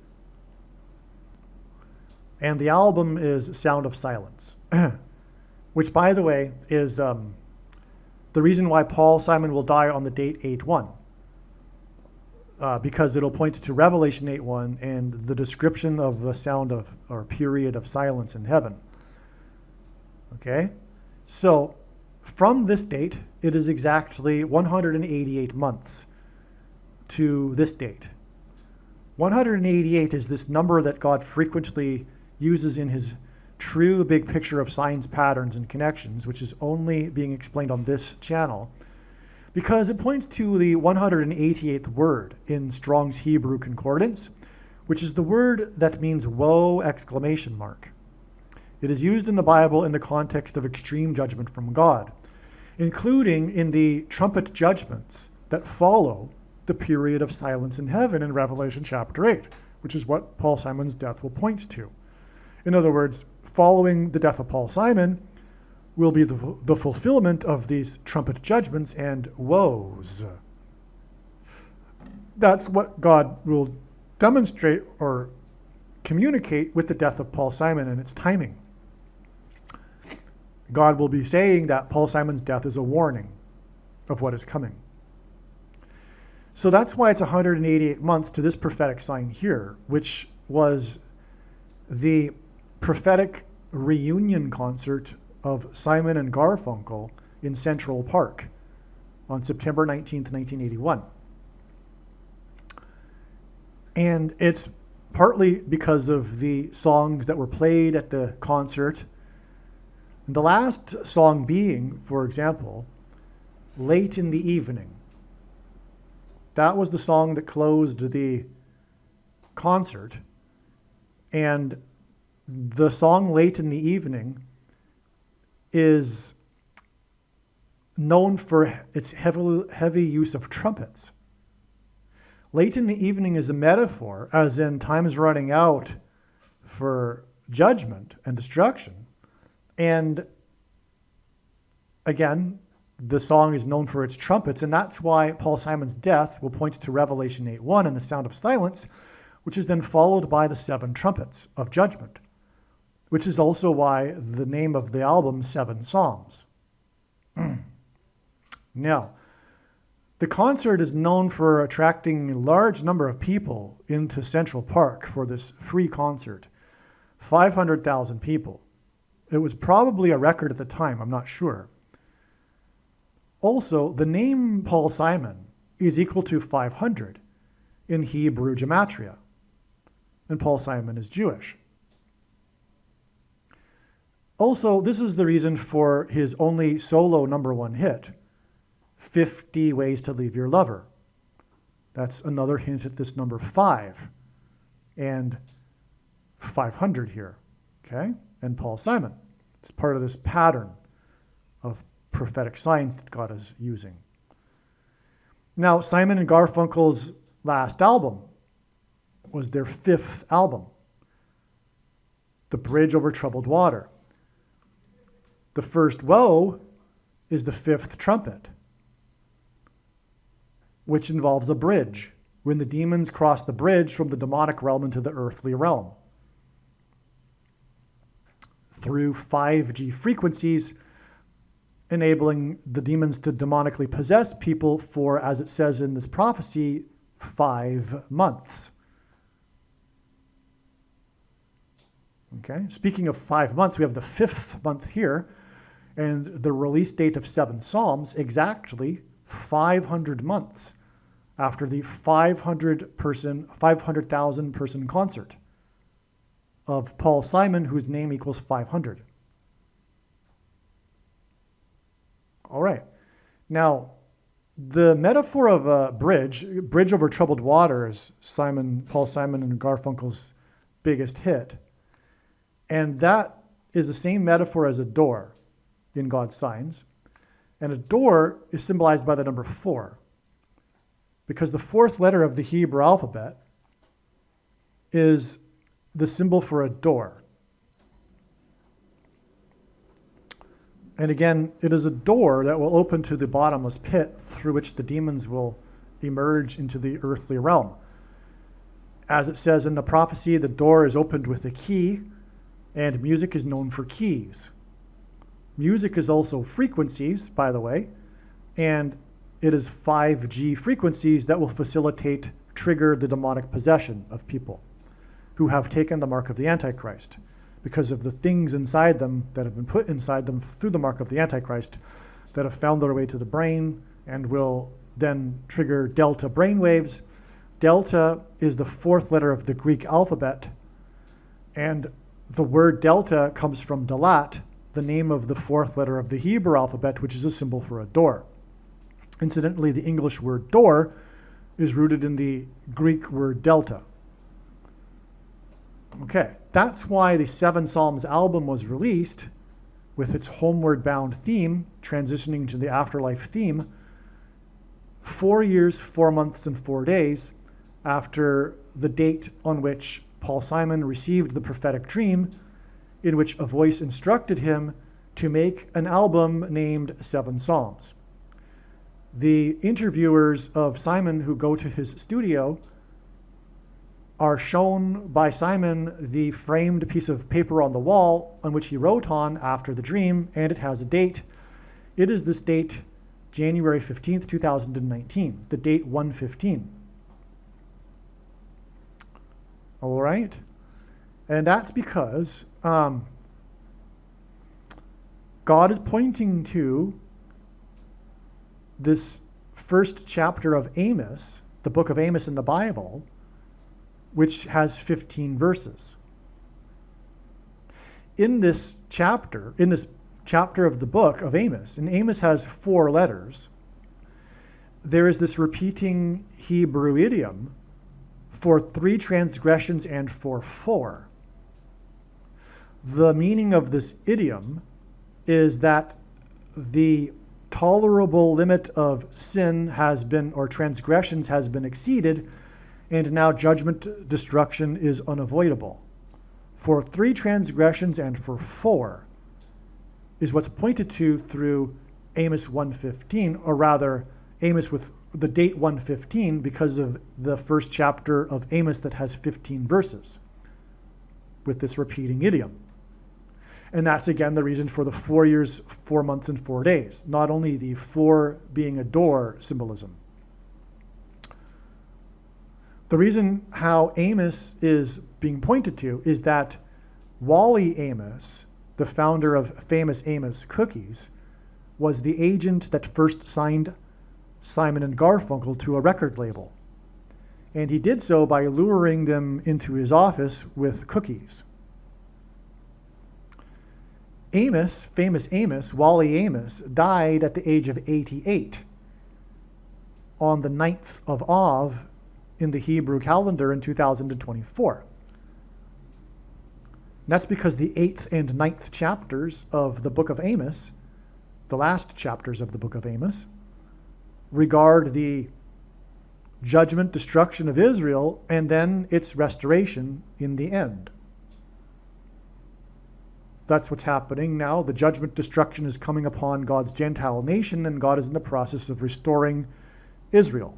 And the album is Sound of Silence, which, by the way, is the reason why Paul Simon will die on the date 8/1, because it'll point to Revelation 8:1 and the description of the sound of or period of silence in heaven. Okay, so from this date, it is exactly 188 months to this date. 188 is this number that God frequently uses in his true big picture of signs, patterns, and connections, which is only being explained on this channel, because it points to the 188th word in Strong's Hebrew Concordance, which is the word that means woe exclamation mark. It is used in the Bible in the context of extreme judgment from God, including in the trumpet judgments that follow the period of silence in heaven in Revelation chapter 8, which is what Paul Simon's death will point to. In other words, following the death of Paul Simon will be the fulfillment of these trumpet judgments and woes. That's what God will demonstrate or communicate with the death of Paul Simon and its timing. God will be saying that Paul Simon's death is a warning of what is coming. So that's why it's 188 months to this prophetic sign here, which was the prophetic reunion concert of Simon and Garfunkel in Central Park on September 19th, 1981. And it's partly because of the songs that were played at the concert. And the last song being, for example, Late in the Evening. That was the song that closed the concert. And the song Late in the Evening is known for its heavy use of trumpets. Late in the evening is a metaphor, as in time is running out for judgment and destruction. And again, the song is known for its trumpets, and that's why Paul Simon's death will point to Revelation 8:1 and the sound of silence, which is then followed by the 7 trumpets of judgment, which is also why the name of the album, 7 Psalms. Now, the concert is known for attracting a large number of people into Central Park for this free concert. 500,000 people. It was probably a record at the time, I'm not sure. Also, the name Paul Simon is equal to 500 in Hebrew gematria, and Paul Simon is Jewish. Also, this is the reason for his only solo #1 hit, 50 Ways to Leave Your Lover. That's another hint at this number 5 and 500 here, okay? And Paul Simon. It's part of this pattern of prophetic signs that God is using. Now, Simon and Garfunkel's last album was their 5th album, The Bridge Over Troubled Water. The first woe is the 5th trumpet, which involves a bridge, when the demons cross the bridge from the demonic realm into the earthly realm. Through 5G frequencies, enabling the demons to demonically possess people for, as it says in this prophecy, 5 months. Okay, speaking of 5 months, we have the 5th month here, and the release date of 7 Psalms, exactly 500 months after the 500,000 person concert of Paul Simon, whose name equals 500. All right. Now, the metaphor of a bridge over troubled water is Paul Simon and Garfunkel's biggest hit. And that is the same metaphor as a door in God's signs. And a door is symbolized by the number 4, because the 4th letter of the Hebrew alphabet is the symbol for a door. And again, it is a door that will open to the bottomless pit through which the demons will emerge into the earthly realm. As it says in the prophecy, the door is opened with a key, and music is known for keys. Music is also frequencies, by the way, and it is 5G frequencies that will trigger the demonic possession of people who have taken the mark of the Antichrist, because of the things inside them that have been put inside them through the mark of the Antichrist that have found their way to the brain and will then trigger delta brainwaves. Delta is the fourth letter of the Greek alphabet, and the word delta comes from dalat, the name of the fourth letter of the Hebrew alphabet, which is a symbol for a door. Incidentally, the English word door is rooted in the Greek word delta. Okay, that's why the Seven Psalms album was released with its Homeward Bound theme, transitioning to the afterlife theme, 4 years, 4 months, and 4 days after the date on which Paul Simon received the prophetic dream, in which a voice instructed him to make an album named Seven Psalms. The interviewers of Simon who go to his studio are shown by Simon the framed piece of paper on the wall on which he wrote on after the dream, and it has a date. It is this date, January 15th, 2019, the date 115. All right? And that's because God is pointing to this first chapter of Amos, the book of Amos in the Bible, which has 15 verses. In this chapter of the book of Amos, and Amos has 4 letters, there is this repeating Hebrew idiom for 3 transgressions and for 4. The meaning of this idiom is that the tolerable limit of sin has been, or transgressions has been exceeded, and now judgment, destruction is unavoidable. For 3 transgressions and for 4 is what's pointed to through Amos 1:15, or rather Amos with the date 1:15 because of the first chapter of Amos that has 15 verses with this repeating idiom. And that's again the reason for the 4 years, 4 months, and 4 days, not only the 4 being a door symbolism. The reason how Amos is being pointed to is that Wally Amos, the founder of famous Amos cookies, was the agent that first signed Simon and Garfunkel to a record label. And he did so by luring them into his office with cookies. Amos, famous Amos, Wally Amos, died at the age of 88 on the 9th of Av in the Hebrew calendar in 2024. That's because the 8th and 9th chapters of the book of Amos, the last chapters of the book of Amos, regard the judgment, destruction of Israel, and then its restoration in the end. That's what's happening now. The judgment, destruction is coming upon God's Gentile nation, and God is in the process of restoring Israel,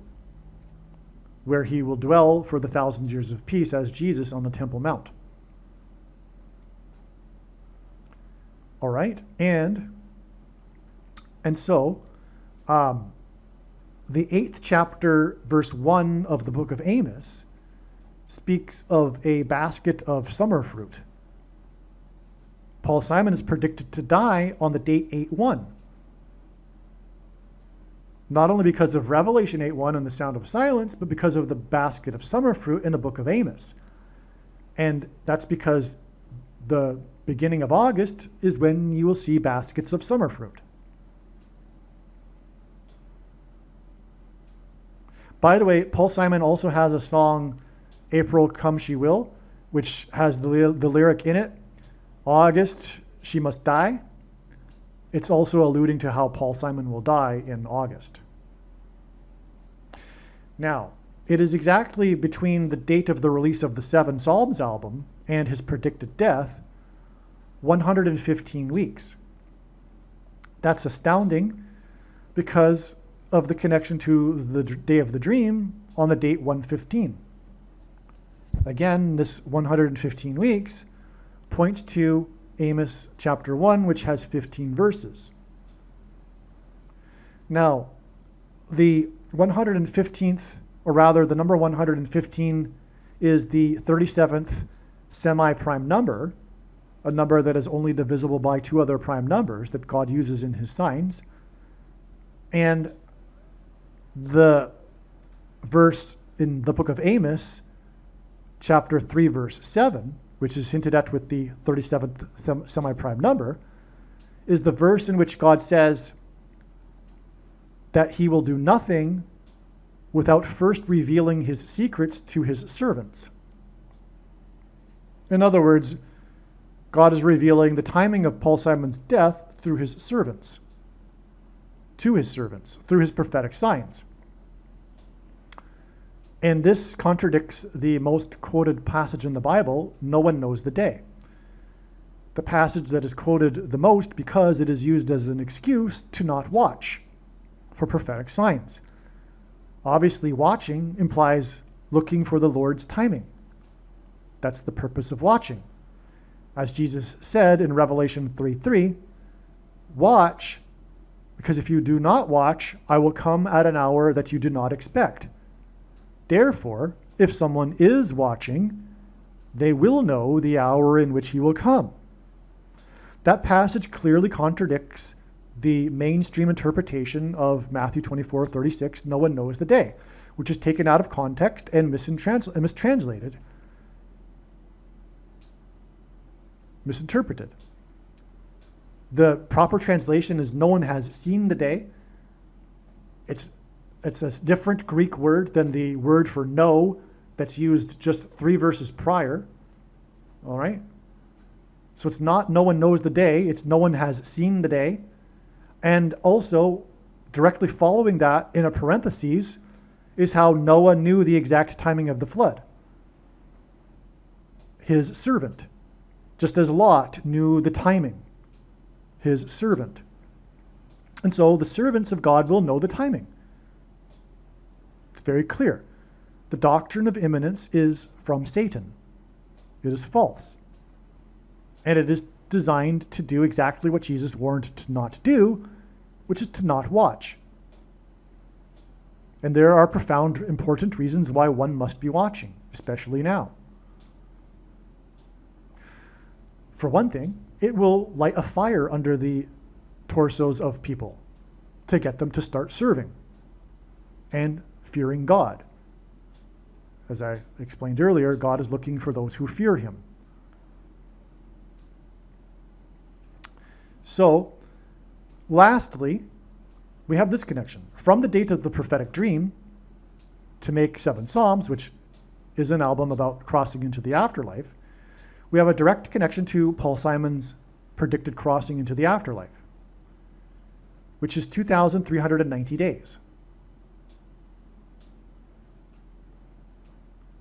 where he will dwell for the 1,000 years of peace as Jesus on the Temple Mount. All right, and so the 8th chapter, verse 1 of the book of Amos speaks of a basket of summer fruit. Paul Simon is predicted to die on the date 8:1. Not only because of Revelation 8:1 and the sound of silence, but because of the basket of summer fruit in the book of Amos. And that's because the beginning of August is when you will see baskets of summer fruit. By the way, Paul Simon also has a song, April Come She Will, which has the lyric in it, August, she must die. It's also alluding to how Paul Simon will die in August. Now, it is exactly between the date of the release of the Seven Psalms album and his predicted death, 115 weeks. That's astounding because of the connection to the day of the dream on the date 115. Again, this 115 weeks points to Amos chapter 1, which has 15 verses. Now, the 115th, or rather the number 115 is the 37th semi-prime number, a number that is only divisible by 2 other prime numbers that God uses in his signs. And The verse in the book of Amos, chapter 3, verse 7, which is hinted at with the 37th semi-prime number, is the verse in which God says that he will do nothing without first revealing his secrets to his servants. In other words, God is revealing the timing of Paul Simon's death through his servants, to his servants, through his prophetic signs. And this contradicts the most quoted passage in the Bible, no one knows the day. The passage that is quoted the most because it is used as an excuse to not watch for prophetic signs. Obviously, watching implies looking for the Lord's timing. That's the purpose of watching. As Jesus said in Revelation 3:3, watch, because if you do not watch, I will come at an hour that you do not expect. Therefore, if someone is watching, they will know the hour in which he will come. That passage clearly contradicts the mainstream interpretation of Matthew 24:36, no one knows the day, which is taken out of context and mistranslated. Misinterpreted. The proper translation is no one has seen the day. It's a different Greek word than the word for know that's used just 3 verses prior. All right? So it's not no one knows the day, it's no one has seen the day. And also, directly following that in a parenthesis is how Noah knew the exact timing of the flood. His servant. Just as Lot knew the timing. His servant. And so the servants of God will know the timing. It's very clear. The doctrine of imminence is from Satan. It is false. And it is designed to do exactly what Jesus warned to not do, which is to not watch. And there are profound, important reasons why one must be watching, especially now. For one thing, it will light a fire under the torsos of people to get them to start serving and fearing God. As I explained earlier, God is looking for those who fear him. So, lastly, we have this connection. From the date of the prophetic dream to make 7 Psalms, which is an album about crossing into the afterlife, we have a direct connection to Paul Simon's predicted crossing into the afterlife, which is 2,390 days.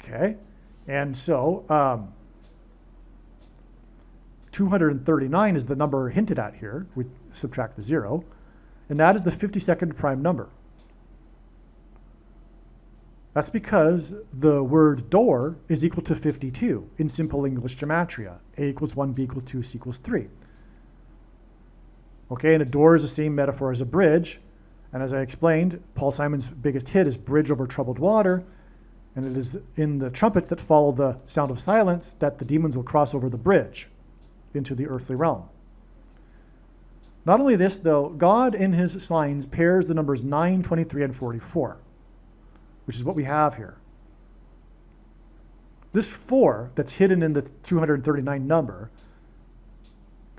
Okay, and so 239 is the number hinted at here. We subtract the 0, and that is the 52nd prime number. That's because the word door is equal to 52 in simple English gematria. A equals 1, B equals 2, C equals 3. Okay, and a door is the same metaphor as a bridge. And as I explained, Paul Simon's biggest hit is bridge over troubled water. And it is in the trumpets that follow the sound of silence that the demons will cross over the bridge into the earthly realm. Not only this, though, God in his signs pairs the numbers 9, 23, and 44. Which is what we have here. This 4 that's hidden in the 239 number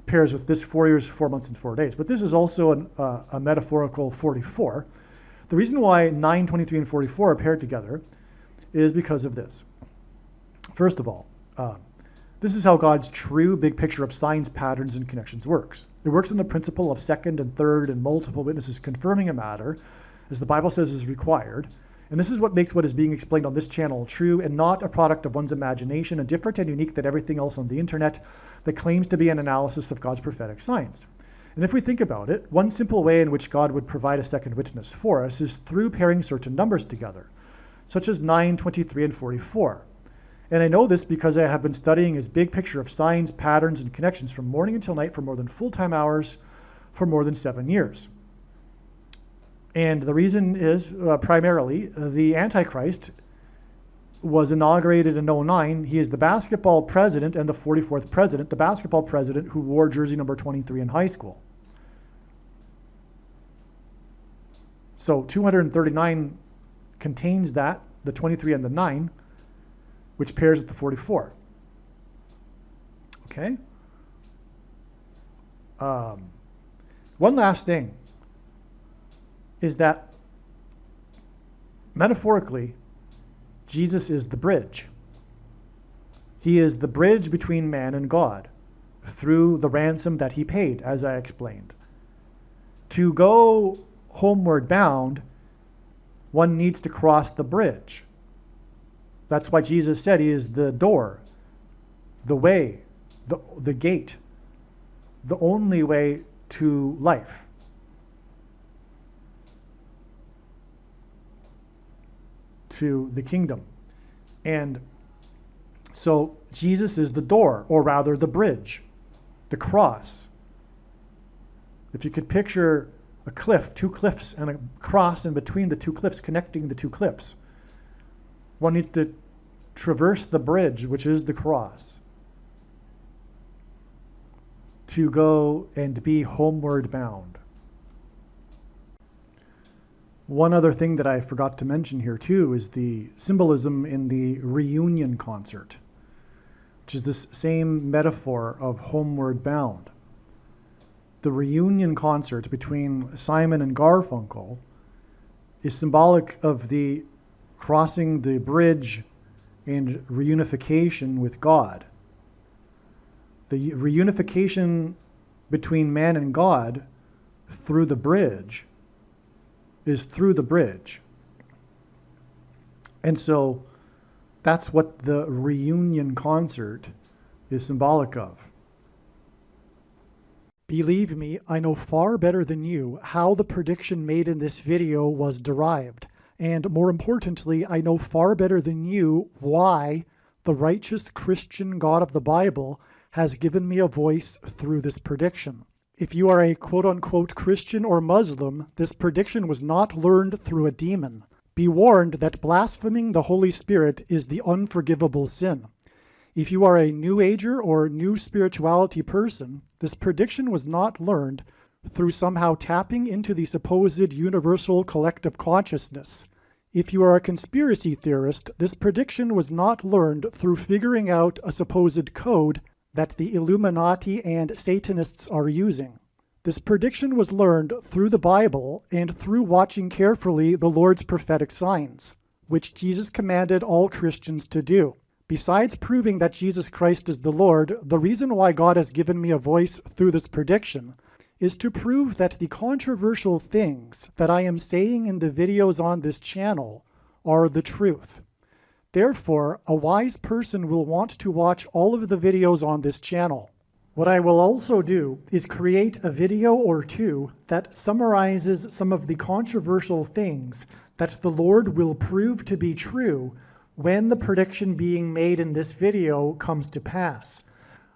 pairs with this 4 years, 4 months, and 4 days. But this is also a metaphorical 44. The reason why 9, 23, and 44 are paired together is because of this. First of all, this is how God's true big picture of signs, patterns, and connections works. It works on the principle of second and third and multiple witnesses confirming a matter, as the Bible says is required. And this is what makes what is being explained on this channel true and not a product of one's imagination and different and unique than everything else on the internet that claims to be an analysis of God's prophetic signs. And if we think about it, one simple way in which God would provide a second witness for us is through pairing certain numbers together, such as 9, 23, and 44. And I know this because I have been studying his big picture of signs, patterns, and connections from morning until night for more than full-time hours for more than 7 years. And the reason is primarily the Antichrist was inaugurated in 2009. He is the basketball president and the 44th president, the basketball president who wore jersey number 23 in high school. So 239 contains that, the 23 and the 9, which pairs with the 44. Okay? One last thing is that metaphorically, Jesus is the bridge. He is the bridge between man and God through the ransom that he paid, as I explained. To go homeward bound, one needs to cross the bridge. That's why Jesus said he is the door, the way, the gate, the only way to life. To the kingdom. And so Jesus is the door, or rather the bridge, the cross. If you could picture a cliff, two cliffs, and a cross in between the two cliffs, connecting the two cliffs, one needs to traverse the bridge, which is the cross, to go and be homeward bound. One other thing that I forgot to mention here too is the symbolism in the reunion concert, which is this same metaphor of homeward bound. The reunion concert between Simon and Garfunkel is symbolic of the crossing the bridge and reunification with God. The reunification between man and God through the bridge is through the bridge. And so that's what the reunion concert is symbolic of. Believe me, I know far better than you how the prediction made in this video was derived. And more importantly, I know far better than you why the righteous Christian God of the Bible has given me a voice through this prediction. If you are a quote-unquote Christian or Muslim, this prediction was not learned through a demon. Be warned that blaspheming the Holy Spirit is the unforgivable sin. If you are a New Ager or New Spirituality person, this prediction was not learned through somehow tapping into the supposed universal collective consciousness. If you are a conspiracy theorist, this prediction was not learned through figuring out a supposed code that the Illuminati and Satanists are using. This prediction was learned through the Bible and through watching carefully the Lord's prophetic signs, which Jesus commanded all Christians to do. Besides proving that Jesus Christ is the Lord, the reason why God has given me a voice through this prediction is to prove that the controversial things that I am saying in the videos on this channel are the truth. Therefore, a wise person will want to watch all of the videos on this channel. What I will also do is create a video or two that summarizes some of the controversial things that the Lord will prove to be true when the prediction being made in this video comes to pass.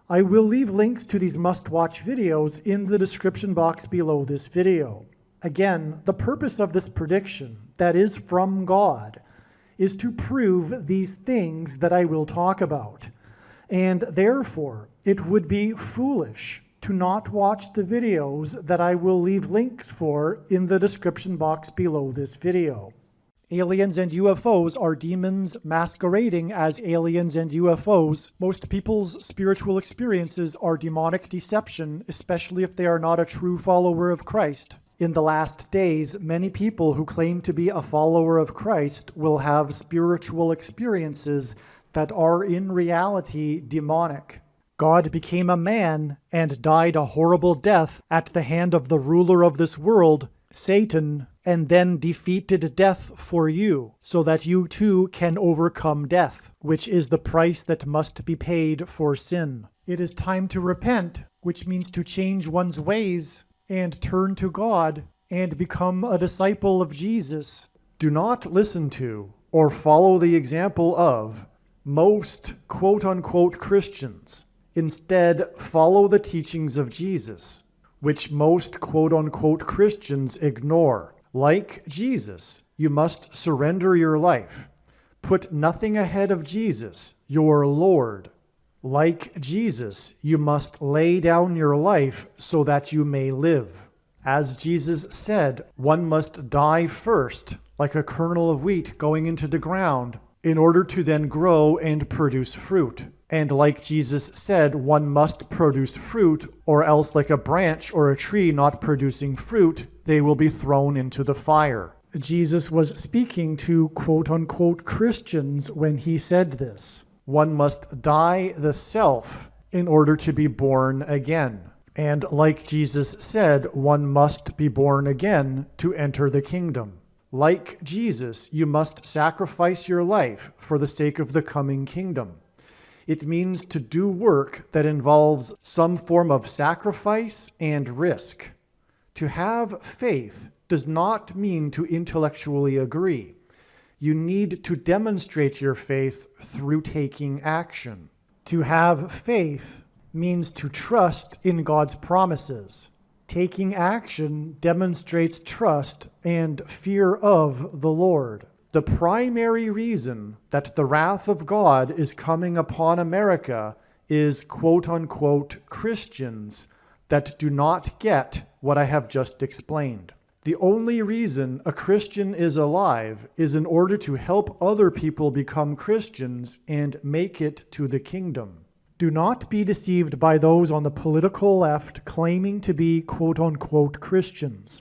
I will leave links to these must-watch videos in the description box below this video. Again, the purpose of this prediction, that is from God, is to prove these things that I will talk about. And therefore, it would be foolish to not watch the videos that I will leave links for in the description box below this video. Aliens and UFOs are demons masquerading as aliens and UFOs. Most people's spiritual experiences are demonic deception, especially if they are not a true follower of Christ. In the last days, many people who claim to be a follower of Christ will have spiritual experiences that are in reality demonic. God became a man and died a horrible death at the hand of the ruler of this world, Satan, and then defeated death for you, so that you too can overcome death, which is the price that must be paid for sin. It is time to repent, which means to change one's ways and turn to God and become a disciple of Jesus. Do not listen to or follow the example of most quote-unquote Christians. Instead, follow the teachings of Jesus, which most quote-unquote Christians ignore. Like Jesus, you must surrender your life. Put nothing ahead of Jesus, your Lord. Like Jesus, you must lay down your life so that you may live. As Jesus said, one must die first, like a kernel of wheat going into the ground, in order to then grow and produce fruit. And like Jesus said, one must produce fruit, or else like a branch or a tree not producing fruit, they will be thrown into the fire. Jesus was speaking to quote-unquote Christians when he said this. One must die the self in order to be born again. And like Jesus said, one must be born again to enter the kingdom. Like Jesus, you must sacrifice your life for the sake of the coming kingdom. It means to do work that involves some form of sacrifice and risk. To have faith does not mean to intellectually agree. You need to demonstrate your faith through taking action. To have faith means to trust in God's promises. Taking action demonstrates trust and fear of the Lord. The primary reason that the wrath of God is coming upon America is quote-unquote Christians that do not get what I have just explained. The only reason a Christian is alive is in order to help other people become Christians and make it to the kingdom. Do not be deceived by those on the political left claiming to be quote-unquote Christians.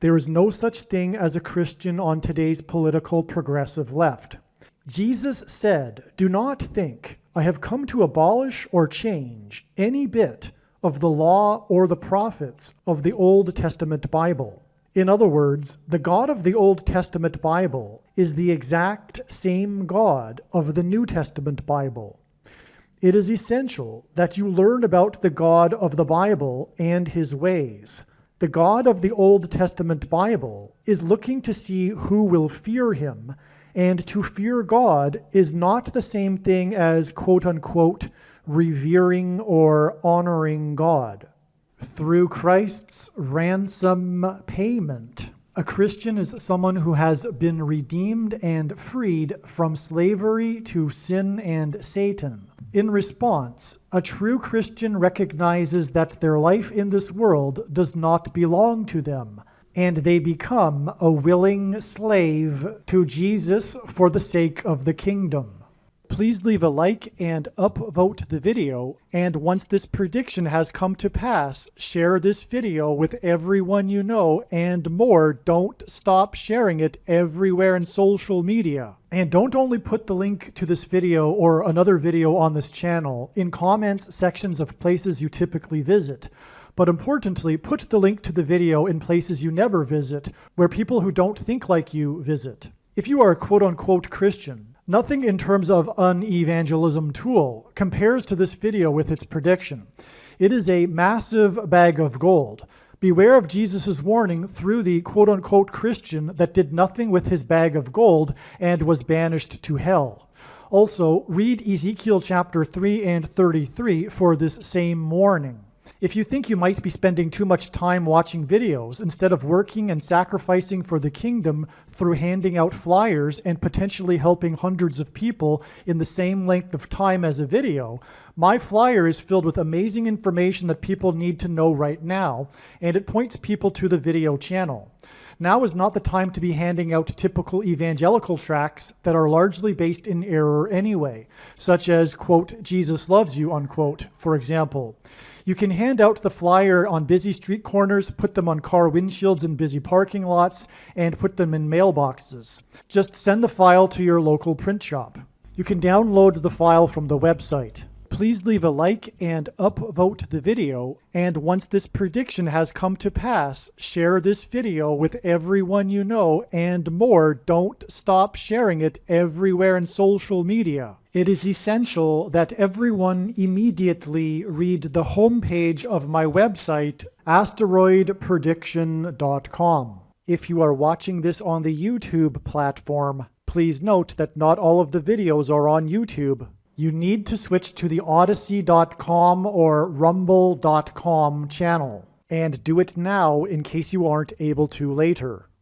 There is no such thing as a Christian on today's political progressive left. Jesus said, "Do not think I have come to abolish or change any bit of the law or the prophets of the Old Testament Bible." In other words, the God of the Old Testament Bible is the exact same God of the New Testament Bible. It is essential that you learn about the God of the Bible and his ways. The God of the Old Testament Bible is looking to see who will fear him, and to fear God is not the same thing as quote-unquote revering or honoring God. Through Christ's ransom payment, a Christian is someone who has been redeemed and freed from slavery to sin and Satan. In response, a true Christian recognizes that their life in this world does not belong to them, and they become a willing slave to Jesus for the sake of the kingdom. Please leave a like and upvote the video, and once this prediction has come to pass, share this video with everyone you know, and more, don't stop sharing it everywhere in social media. And don't only put the link to this video or another video on this channel in comments sections of places you typically visit, but importantly, put the link to the video in places you never visit, where people who don't think like you visit. If you are a quote-unquote Christian, nothing in terms of an evangelism tool compares to this video with its prediction. It is a massive bag of gold. Beware of Jesus' warning through the quote-unquote Christian that did nothing with his bag of gold and was banished to hell. Also, read Ezekiel chapter 3 and 33 for this same warning. If you think you might be spending too much time watching videos instead of working and sacrificing for the kingdom through handing out flyers and potentially helping hundreds of people in the same length of time as a video, my flyer is filled with amazing information that people need to know right now, and it points people to the video channel. Now is not the time to be handing out typical evangelical tracts that are largely based in error anyway, such as, quote, Jesus loves you, unquote, for example. You can hand out the flyer on busy street corners, put them on car windshields in busy parking lots, and put them in mailboxes. Just send the file to your local print shop. You can download the file from the website. Please leave a like and upvote the video, and once this prediction has come to pass, share this video with everyone you know, and more, don't stop sharing it everywhere in social media. It is essential that everyone immediately read the homepage of my website, asteroidprediction.com. If you are watching this on the YouTube platform, please note that not all of the videos are on YouTube. You need to switch to the Odyssey.com or Rumble.com channel, and do it now in case you aren't able to later.